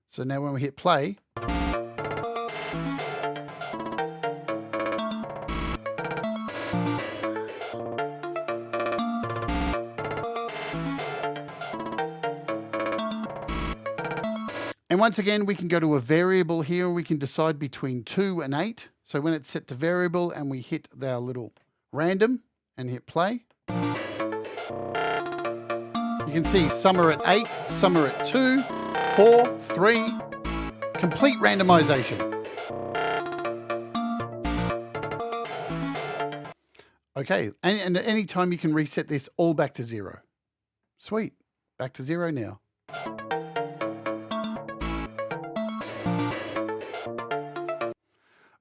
So now when we hit play, and once again, we can go to a variable here and we can decide between 2 and 8. So when it's set to variable and we hit our little random and hit play, you can see some are at 8, some are at 2, 4, 3, complete randomization. Okay, and at any time you can reset this all back to 0. Sweet, back to 0 now.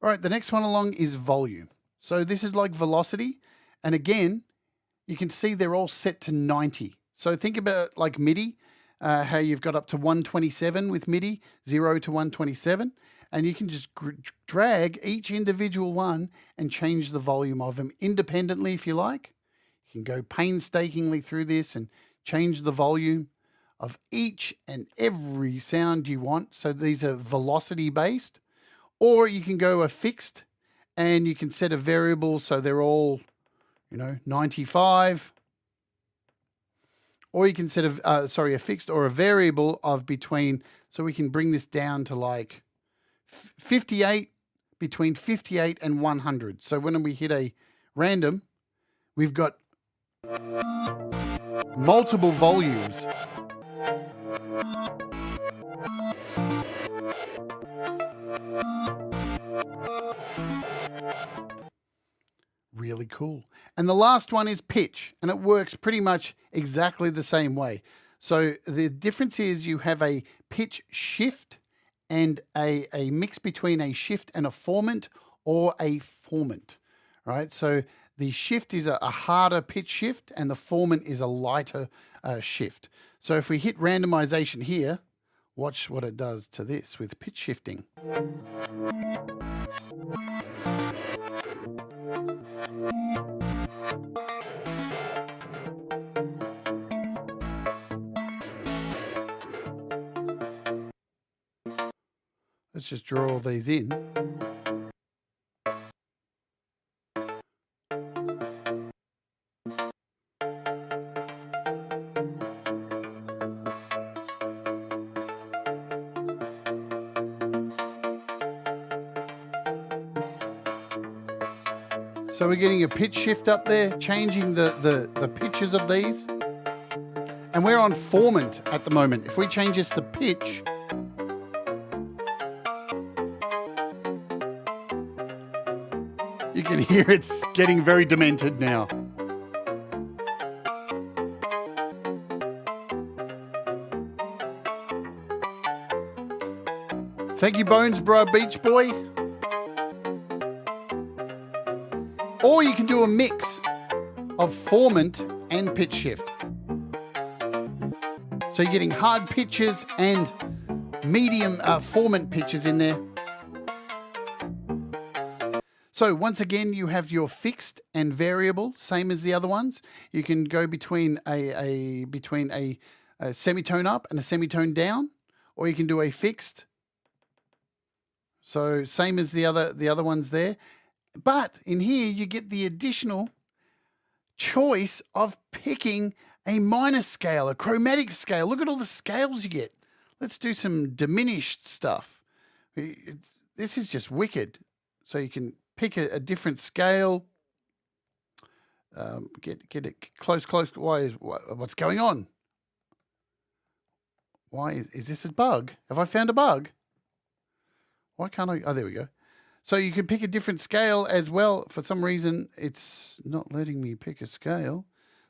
All right, the next one along is volume. So this is like velocity. And again, you can see they're all set to 90. So think about like MIDI, how you've got up to 127 with MIDI, 0 to 127. And you can just drag each individual one and change the volume of them independently if you like. You can go painstakingly through this and change the volume of each and every sound you want. So these are velocity based. Or you can go a fixed and you can set a variable so they're all, 95. Or you can set a fixed or a variable of between, so we can bring this down to like 58, between 58 and 100. So when we hit a random, we've got multiple volumes. Really cool. And the last one is pitch, and it works pretty much exactly the same way. So the difference is you have a pitch shift and a mix between a shift and a formant or a formant, right? So the shift is a harder pitch shift and the formant is a lighter shift. So if we hit randomization here, watch what it does to this with pitch shifting. Let's just draw all these in. So we're getting a pitch shift up there, changing the pitches of these. And we're on formant at the moment. If we change this to pitch, you can hear it's getting very demented now. Thank you, Bones Bro Beach Boy. Or you can do a mix of formant and pitch shift. So you're getting hard pitches and medium formant pitches in there. So once again, you have your fixed and variable, same as the other ones. You can go between a semitone up and a semitone down, or you can do a fixed. So same as the other ones there. But in here, you get the additional choice of picking a minor scale, a chromatic scale. Look at all the scales you get. Let's do some diminished stuff. This is just wicked. So you can pick a different scale. Get it close. What's going on? Why is this a bug? Have I found a bug? Why can't I? Oh, there we go. So you can pick a different scale as well. For some reason, it's not letting me pick a scale.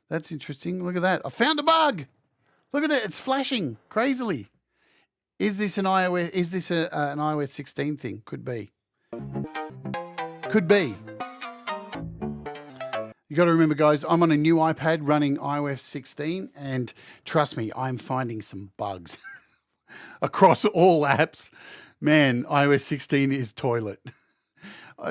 That's interesting. Look at that. I found a bug. Look at it. It's flashing crazily. Is this an iOS? Is this an iOS 16 thing? Could be. Could be. You got to remember, guys, I'm on a new iPad running iOS 16, and trust me, I'm finding some bugs across all apps. Man, iOS 16 is toilet.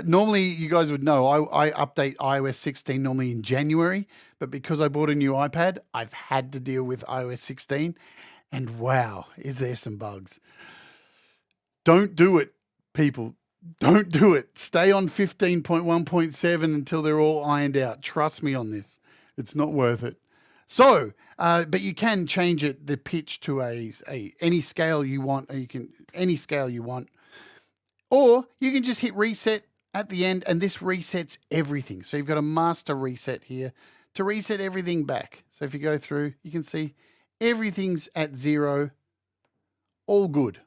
Normally, you guys would know, I update iOS 16 normally in January, but because I bought a new iPad, I've had to deal with iOS 16, and wow, is there some bugs. Don't do it, people. Don't do it. Stay on 15.1.7 until they're all ironed out. Trust me on this. It's not worth it. So, but you can change it, the pitch to any scale you want, or any scale you want. Or you can just hit reset at the end, and this resets everything. So you've got a master reset here to reset everything back. So if you go through, you can see everything's at 0, all good.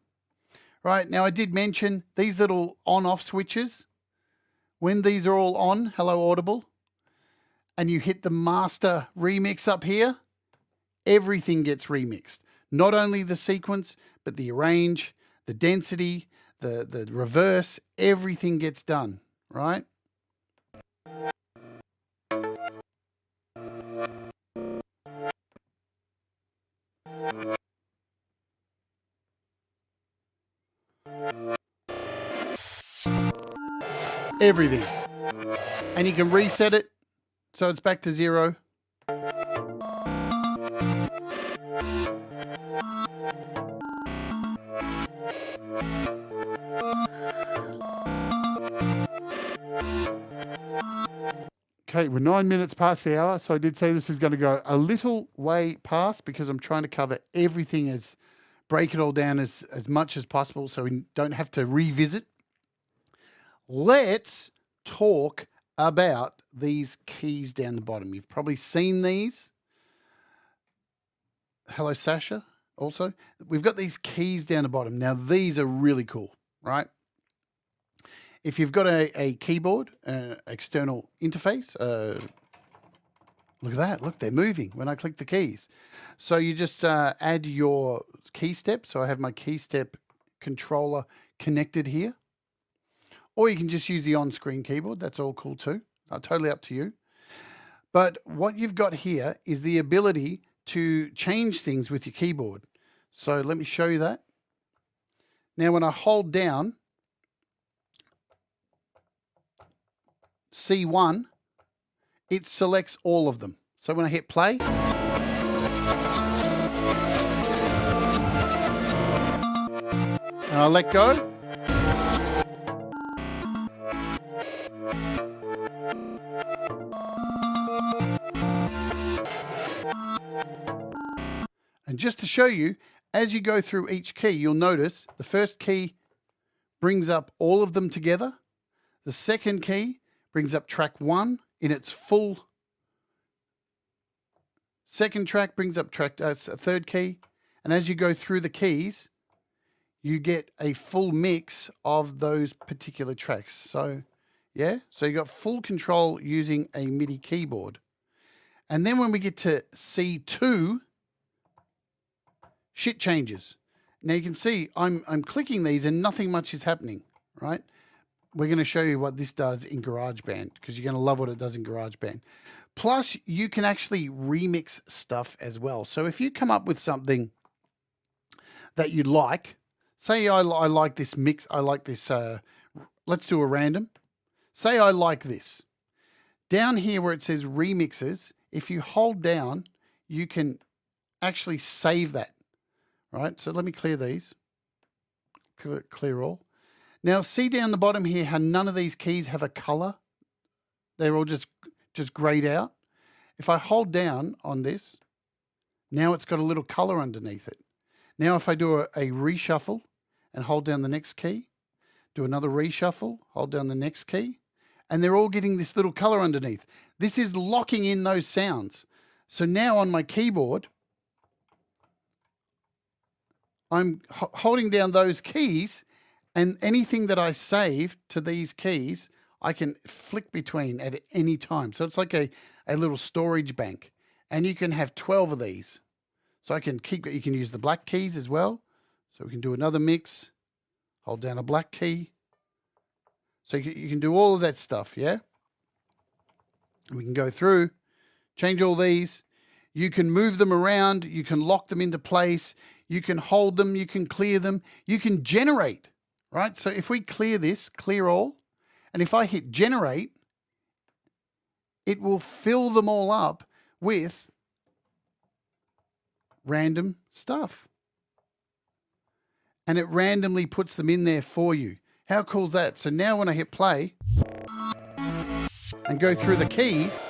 Right, now I did mention these little on-off switches. When these are all on, hello Audible, and you hit the master remix up here, everything gets remixed. Not only the sequence, but the arrange, the density, the reverse, everything gets done, right? Everything. And you can reset it so it's back to 0. Okay, we're 9 minutes past the hour, so I did say this is going to go a little way past because I'm trying to cover everything, break it all down as much as possible so we don't have to revisit. Let's talk about these keys down the bottom. You've probably seen these. Hello, Sasha, also. We've got these keys down the bottom. Now, these are really cool, right? If you've got a keyboard, external interface, look at that. Look, they're moving when I click the keys. So you just add your key step. So I have my key step controller connected here. Or you can just use the on-screen keyboard. That's all cool too. Totally up to you. But what you've got here is the ability to change things with your keyboard. So let me show you that. Now, when I hold down C1, it selects all of them. So when I hit play, and I let go, and just to show you, as you go through each key, you'll notice the first key brings up all of them together. The second key brings up track 1 in its full. Second track brings up a third key. And as you go through the keys, you get a full mix of those particular tracks. So, yeah, so you got full control using a MIDI keyboard. And then when we get to C2, shit changes. Now you can see I'm clicking these and nothing much is happening, right? We're going to show you what this does in GarageBand because you're going to love what it does in GarageBand. Plus, you can actually remix stuff as well. So if you come up with something that you like, say I like this mix, I like this, let's do a random. Say I like this. Down here where it says remixes, if you hold down, you can actually save that, right? So let me clear these, clear all. Now see down the bottom here how none of these keys have a color. They're all just grayed out. If I hold down on this, now it's got a little color underneath it. Now if I do a reshuffle and hold down the next key, do another reshuffle, hold down the next key, and they're all getting this little color underneath. This is locking in those sounds. So now on my keyboard, I'm holding down those keys, and anything that I save to these keys, I can flick between at any time. So it's like a little storage bank, and you can have 12 of these. So you can use the black keys as well. So we can do another mix, hold down a black key. So you can do all of that stuff, yeah? And we can go through, change all these. You can move them around. You can lock them into place. You can hold them. You can clear them. You can generate, right? So if we clear this, clear all, and if I hit generate, it will fill them all up with random stuff. And it randomly puts them in there for you. How cool is that? So now when I hit play and go through the keys,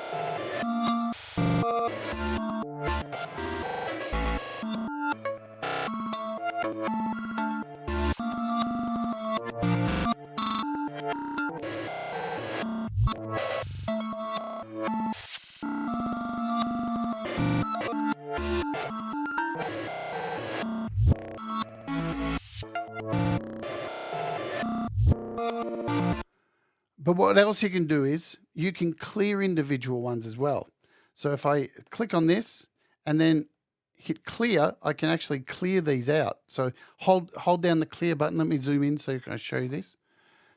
but what else you can do is you can clear individual ones as well. So if I click on this and then hit clear, I can actually clear these out. So hold down the clear button. Let me zoom in so I can show you this.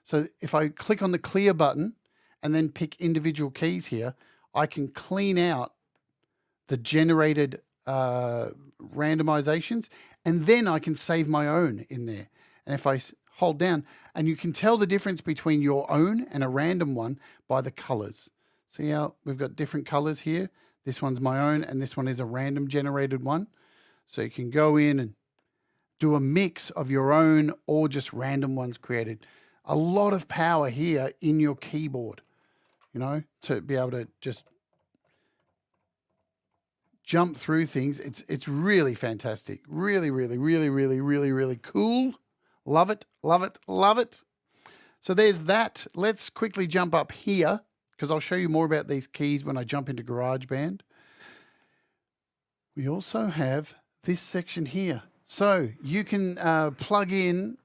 So if I click on the clear button and then pick individual keys here, I can clean out the generated randomizations, and then I can save my own in there. And if I hold down, and you can tell the difference between your own and a random one by the colors. See how we've got different colors here? This one's my own, and this one is a random generated one. So you can go in and do a mix of your own or just random ones created. A lot of power here in your keyboard, you know, to be able to just jump through things. It's really fantastic. Really, really, really, really, really, really cool. Love it, love it, love it. So there's that. Let's quickly jump up here because I'll show you more about these keys when I jump into GarageBand. We also have this section here. So you can plug in,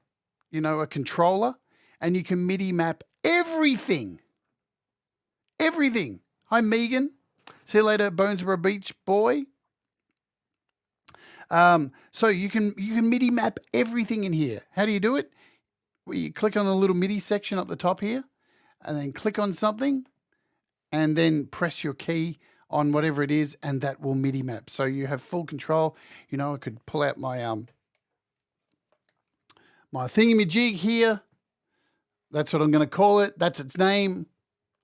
you know, a controller, and you can MIDI map everything. Everything. Hi, Megan. See you later, Bonesborough Beach boy. So you can MIDI map everything in here. How do you do it? Well, you click on the little MIDI section up the top here, and then click on something, and then press your key on whatever it is, and that will MIDI map. So you have full control. You know, I could pull out my my thingamajig here. That's what I'm going to call it. That's its name.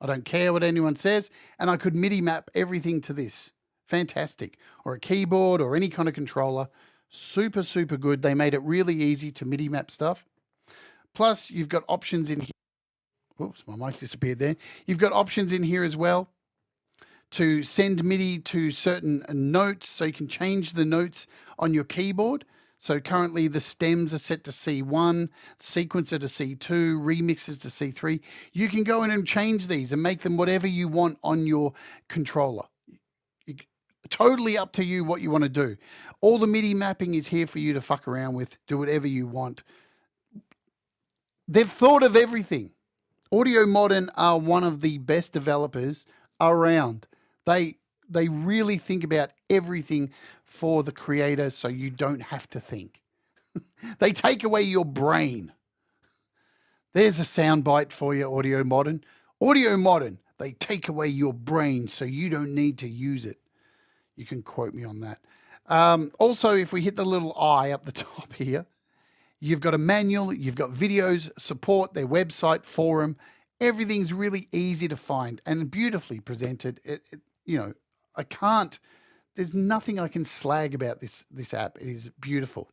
I don't care what anyone says. And I could MIDI map everything to this. Fantastic. Or a keyboard or any kind of controller. Super, super good. They made it really easy to MIDI map stuff. Plus, you've got options in here. Oops, my mic disappeared there. You've got options in here as well to send MIDI to certain notes. So you can change the notes on your keyboard. So currently the stems are set to C1, sequencer to C2, remixes to C3. You can go in and change these and make them whatever you want on your controller. Totally up to you what you want to do. All the MIDI mapping is here for you to fuck around with. Do whatever you want. They've thought of everything. AudioModern are one of the best developers around. They really think about everything for the creator, so you don't have to think. They take away your brain. There's a soundbite for you, AudioModern. AudioModern, they take away your brain so you don't need to use it. You can quote me on that. Also, if we hit the little eye up the top here, you've got a manual, you've got videos, support, their website, forum. Everything's really easy to find and beautifully presented. You know, there's nothing I can slag about this app. It is beautiful.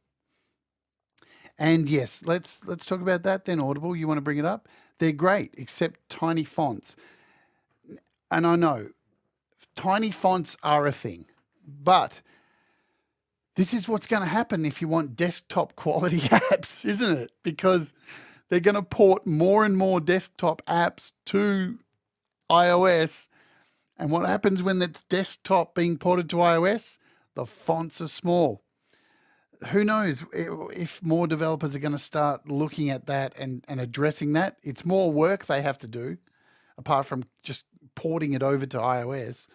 And yes, let's talk about that then, Audible. You want to bring it up? They're great, except tiny fonts. And I know tiny fonts are a thing, but this is what's going to happen if you want desktop quality apps, isn't it? Because they're going to port more and more desktop apps to iOS. And what happens when it's desktop being ported to iOS? The fonts are small. Who knows if more developers are going to start looking at that and addressing that. It's more work they have to do, apart from just porting it over to iOS.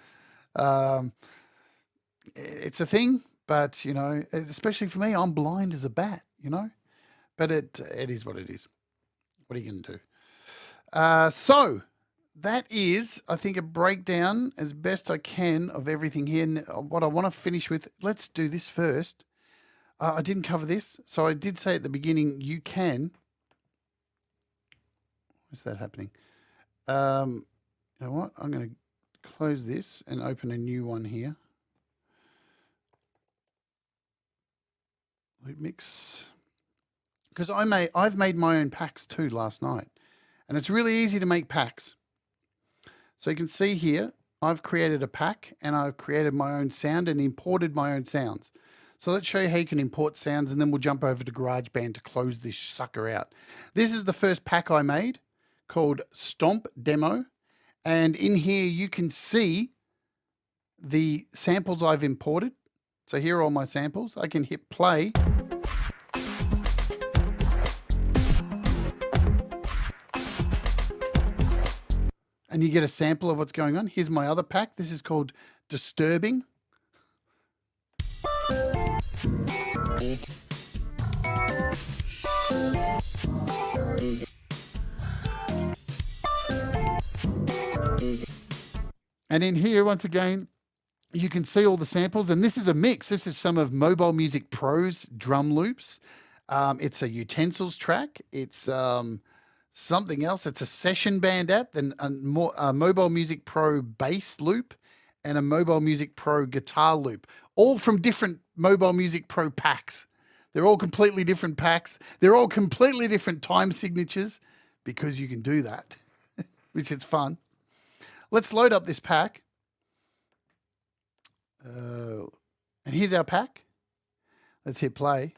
It's a thing, but, you know, especially for me, I'm blind as a bat, you know. But it is what it is. What are you going to do? So that is, I think, a breakdown as best I can of everything here. What I want to finish with, let's do this first. I didn't cover this, so I did say at the beginning, you can. What's that happening? You know what? I'm going to close this and open a new one here. Loopmix. Because I've made my own packs too last night. And it's really easy to make packs. So you can see here, I've created a pack and I've created my own sound and imported my own sounds. So let's show you how you can import sounds, and then we'll jump over to GarageBand to close this sucker out. This is the first pack I made called Stomp Demo. And in here you can see the samples I've imported. So here are all my samples. I can hit play. And you get a sample of what's going on. Here's my other pack. This is called Disturbing. And in here, once again, you can see all the samples. And this is a mix. This is some of Mobile Music Pro's drum loops. It's a utensils track. It's something else. It's a session band app, then a Mobile Music Pro bass loop, and a Mobile Music Pro guitar loop, all from different Mobile Music Pro packs. They're all completely different packs. They're all completely different time signatures, because you can do that, which is fun. Let's load up this pack. And here's our pack. Let's hit play.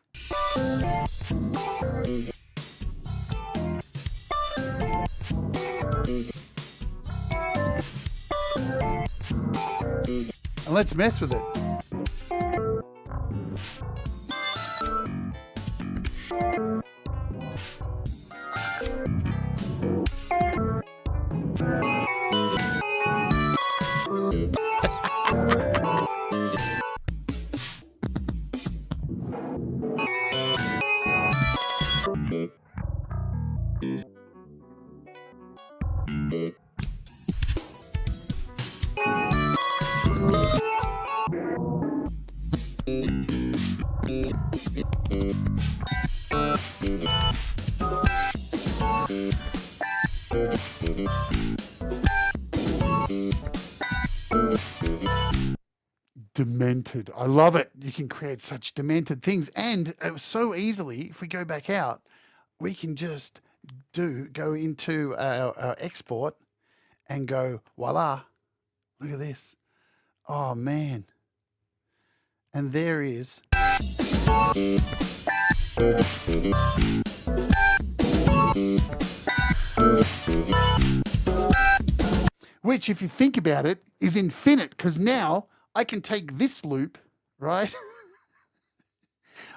And let's mess with it. Demented. I love it. You can create such demented things. And it was so easily, if we go back out, we can just go into our export and go, voila, look at this. Oh, man. And there is. Which, if you think about it, is infinite, because now I can take this loop, right?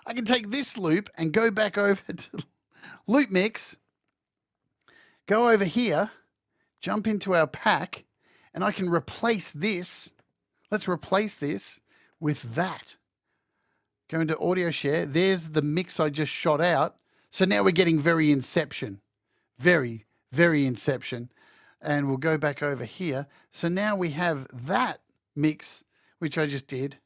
I can take this loop and go back over to Loopmix, go over here, jump into our pack, and I can replace this. Let's replace this with that. Go into audio share. There's the mix I just shot out. So now we're getting very Inception. Very, very Inception. And we'll go back over here. So now we have that mix, which I just did.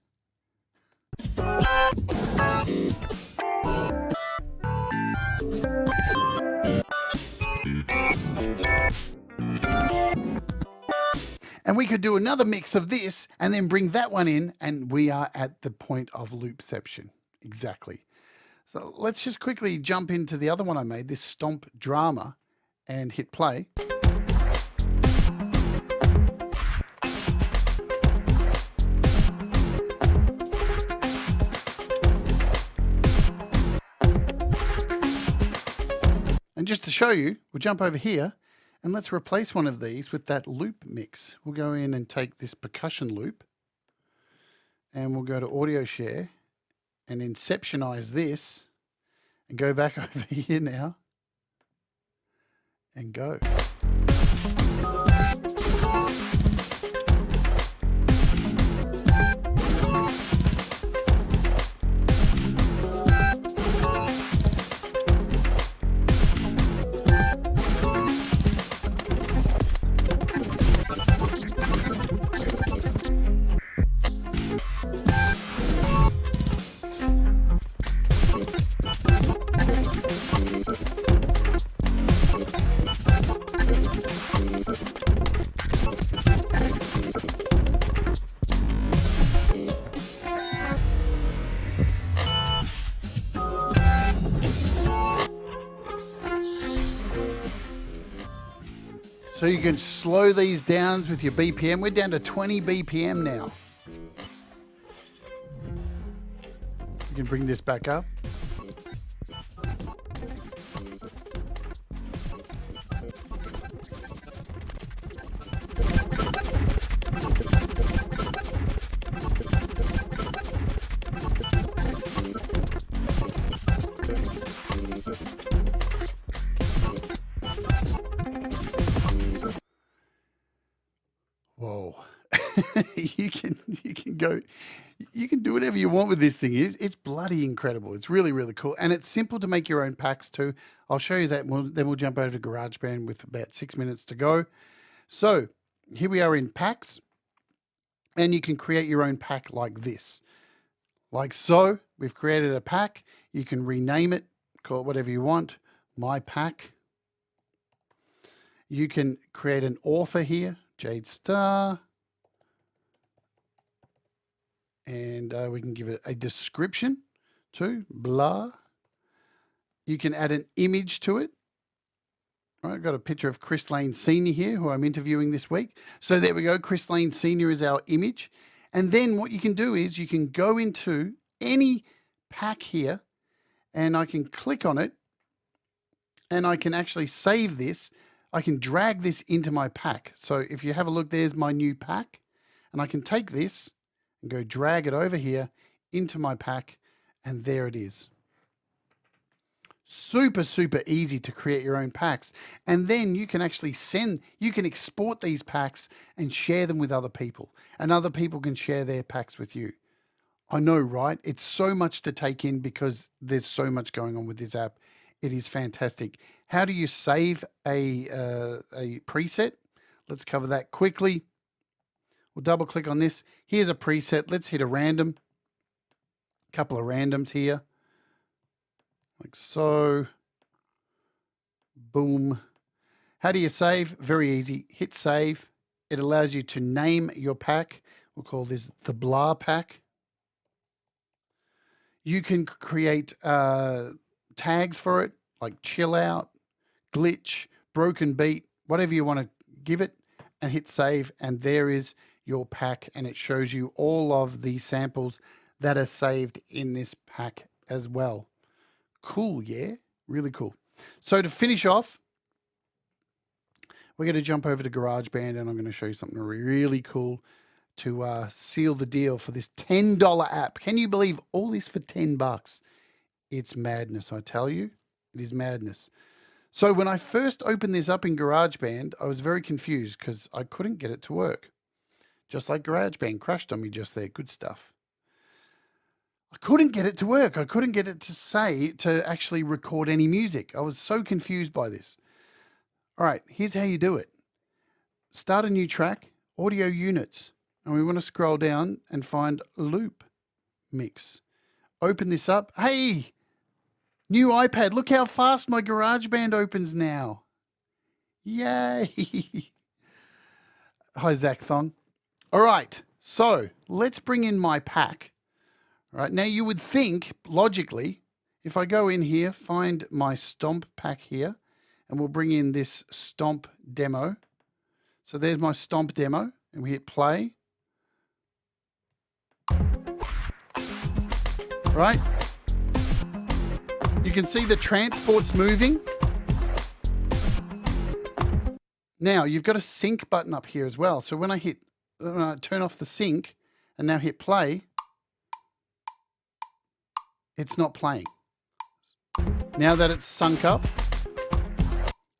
And we could do another mix of this and then bring that one in, and we are at the point of loopception. Exactly. So let's just quickly jump into the other one I made, this Stomp Drama, and hit play. And just to show you, we'll jump over here and let's replace one of these with that loop mix. We'll go in and take this percussion loop and we'll go to audio share and inceptionize this and go back over here now and go. So you can slow these down with your BPM. We're down to 20 BPM now. You can bring this back up. Whoa. you can do whatever you want with this thing. It's bloody incredible. It's really, really cool. And it's simple to make your own packs too. I'll show you that. Then we'll jump over to GarageBand with about 6 minutes to go. So here we are in packs, and you can create your own pack like this. Like so, we've created a pack. You can rename it, call it whatever you want. My pack. You can create an author here, Jade Starr. And we can give it a description too, blah. You can add an image to it. All right, I've got a picture of Chris Lane Sr. here, who I'm interviewing this week. So there we go, Chris Lane Sr. is our image. And then what you can do is you can go into any pack here, and I can click on it, and I can actually save this. I can drag this into my pack. So if you have a look, there's my new pack, and I can take this and go drag it over here into my pack, and there it is. Super, super easy to create your own packs. And then you can actually you can export these packs and share them with other people, and other people can share their packs with you. I know, right? It's so much to take in because there's so much going on with this app. It is fantastic. How do you save a preset? Let's cover that quickly. We'll double click on this. Here's a preset. Let's hit a random. Couple of randoms here. Like so. Boom. How do you save? Very easy. Hit save. It allows you to name your pack. We'll call this the blah pack. You can create tags for it, like chill out, glitch, broken beat, whatever you want to give it, and hit save. And there is your pack, and it shows you all of the samples that are saved in this pack as well. Cool, yeah? Really cool. So to finish off, we're going to jump over to GarageBand, and I'm going to show you something really cool to seal the deal for this $10 app. Can you believe all this for $10? It's madness, I tell you. It is madness. So when I first opened this up in GarageBand, I was very confused because I couldn't get it to work. Just like GarageBand crashed on me just there. Good stuff. I couldn't get it to work. I couldn't get it to actually record any music. I was so confused by this. All right, here's how you do it. Start a new track, audio units, and we want to scroll down and find Loop Mix. Open this up. Hey, new iPad. Look how fast my GarageBand opens now. Yay. Hi, Zach Thon. All right, so let's bring in my pack. All right, now you would think, logically, if I go in here, find my Stomp pack here, and we'll bring in this Stomp demo. So there's my Stomp demo, and we hit play. Right? You can see the transport's moving. Now, you've got a sync button up here as well. So when I hit, turn off the sync, and now hit play, it's not playing. Now that it's sunk up,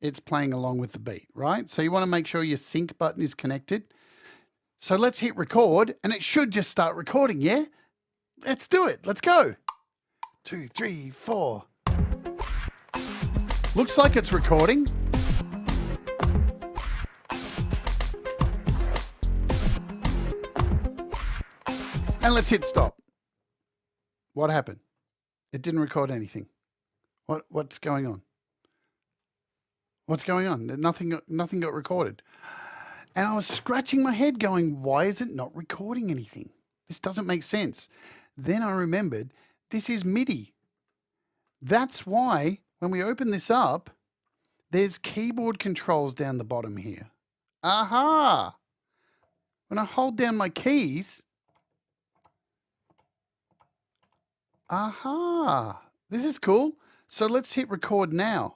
it's playing along with the beat, right? So you want to make sure your sync button is connected. So let's hit record, and it should just start recording, yeah? Let's do it. Let's go. 2, 3, 4. Looks like it's recording. And let's hit stop. What happened? It didn't record anything. What's going on? What's going on? Nothing got recorded. And I was scratching my head going, why is it not recording anything? This doesn't make sense. Then I remembered this is MIDI. That's why when we open this up, there's keyboard controls down the bottom here. Aha! When I hold down my keys, aha! This is cool. So let's hit record now.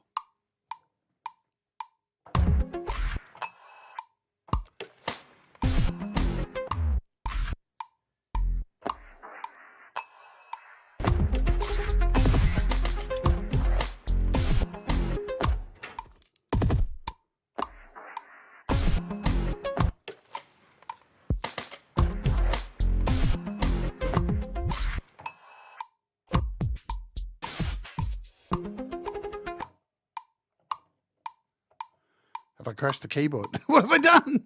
Have I crashed the keyboard? What have I done?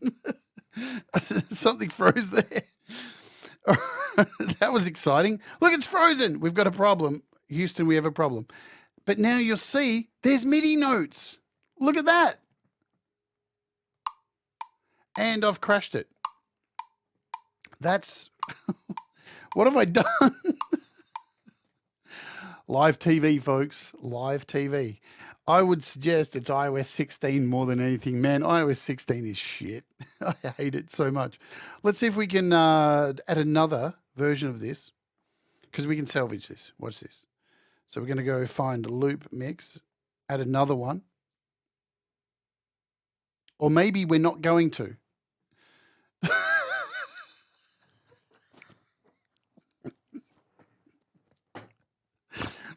Something froze there. That was exciting. Look, it's frozen. We've got a problem. Houston, we have a problem. But now you'll see there's MIDI notes. Look at that. And I've crashed it. That's... What have I done? Live TV, folks. Live TV. I would suggest it's iOS 16 more than anything. Man, iOS 16 is shit. I hate it so much. Let's see if we can add another version of this, because we can salvage this. Watch this. So we're going to go find Loop Mix, add another one. Or maybe we're not going to.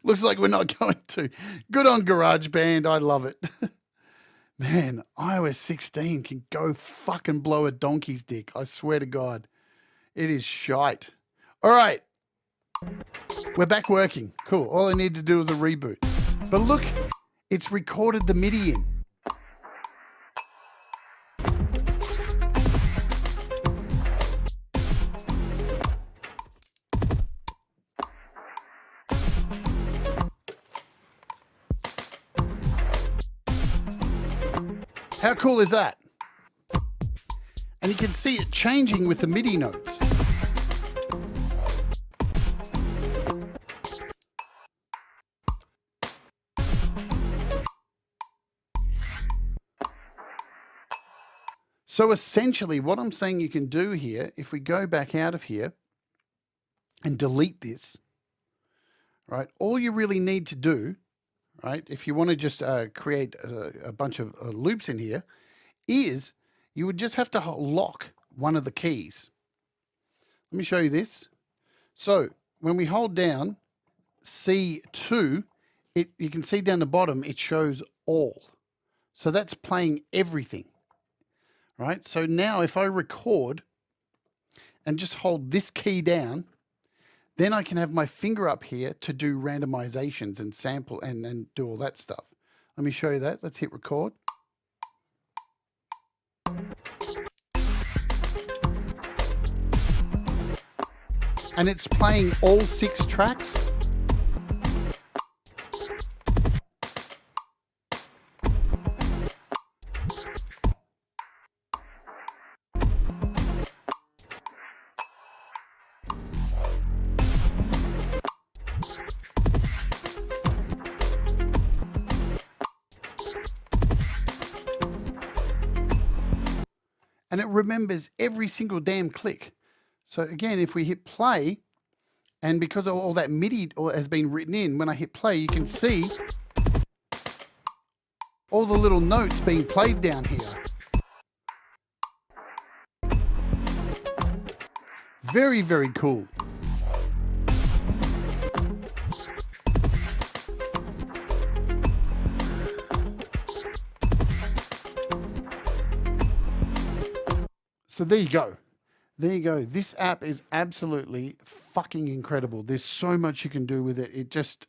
Looks like we're not going to. Good on GarageBand. I love it. Man, iOS 16 can go fucking blow a donkey's dick. I swear to God. It is shite. All right. We're back working. Cool. All I need to do is a reboot. But look, it's recorded the MIDI in. How cool is that? And you can see it changing with the MIDI notes. So essentially what I'm saying you can do here, if we go back out of here and delete this, right, all you really need to do, right, if you want to just create a bunch of loops in here, is you would just have to lock one of the keys. Let me show you this. So when we hold down C2, you can see down the bottom, it shows all. So that's playing everything, right? So now if I record and just hold this key down, Then I can have my finger up here to do randomizations and sample and do all that stuff. Let me show you that. Let's hit record. And it's playing all 6 tracks. And it remembers every single damn click. So again, if we hit play, and because all that MIDI has been written in, when I hit play, you can see all the little notes being played down here. Very, very cool. So there you go. There you go. This app is absolutely fucking incredible. There's so much you can do with it. It just,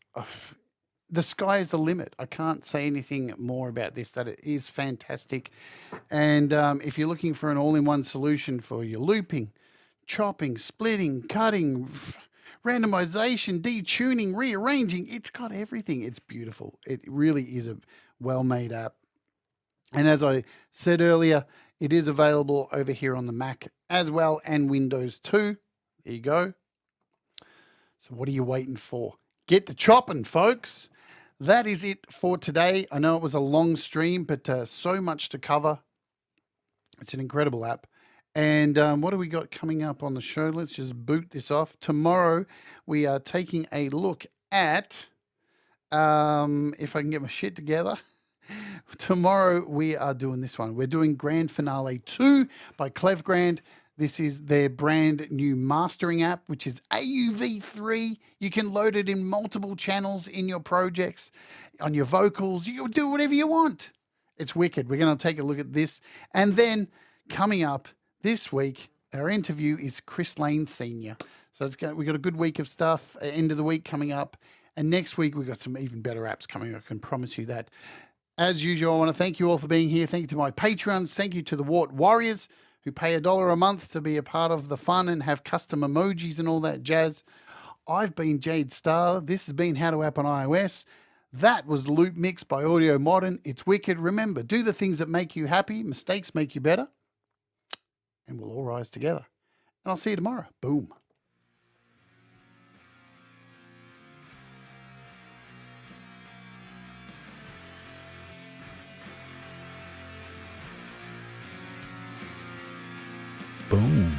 the sky is the limit. I can't say anything more about this, that it is fantastic. And if you're looking for an all-in-one solution for your looping, chopping, splitting, cutting, randomization, detuning, rearranging, it's got everything. It's beautiful. It really is a well-made app. And as I said earlier, it is available over here on the Mac as well, and Windows too. There you go. So what are you waiting for? Get to chopping, folks. That is it for today. I know it was a long stream, but so much to cover. It's an incredible app. And what do we got coming up on the show? Let's just boot this off. Tomorrow, we are taking a look at, if I can get my shit together, tomorrow we are doing this one. We're doing Grand Finale 2 by ClevGrand. This is their brand new mastering app, which is AUv3. You can load it in multiple channels in your projects, on your vocals. You can do whatever you want. It's wicked. We're going to take a look at this. And then coming up this week, our interview is Chris Lane Sr. So we've got a good week of stuff, end of the week coming up. And next week, we've got some even better apps coming. I can promise you that. As usual, I want to thank you all for being here. Thank you to my patrons. Thank you to the Wart Warriors who pay $1 a month to be a part of the fun and have custom emojis and all that jazz. I've been Jade Starr. This has been How to App on iOS. That was Loop Mix by AudioModern. It's wicked. Remember, do the things that make you happy. Mistakes make you better. And we'll all rise together. And I'll see you tomorrow. Boom. Boom.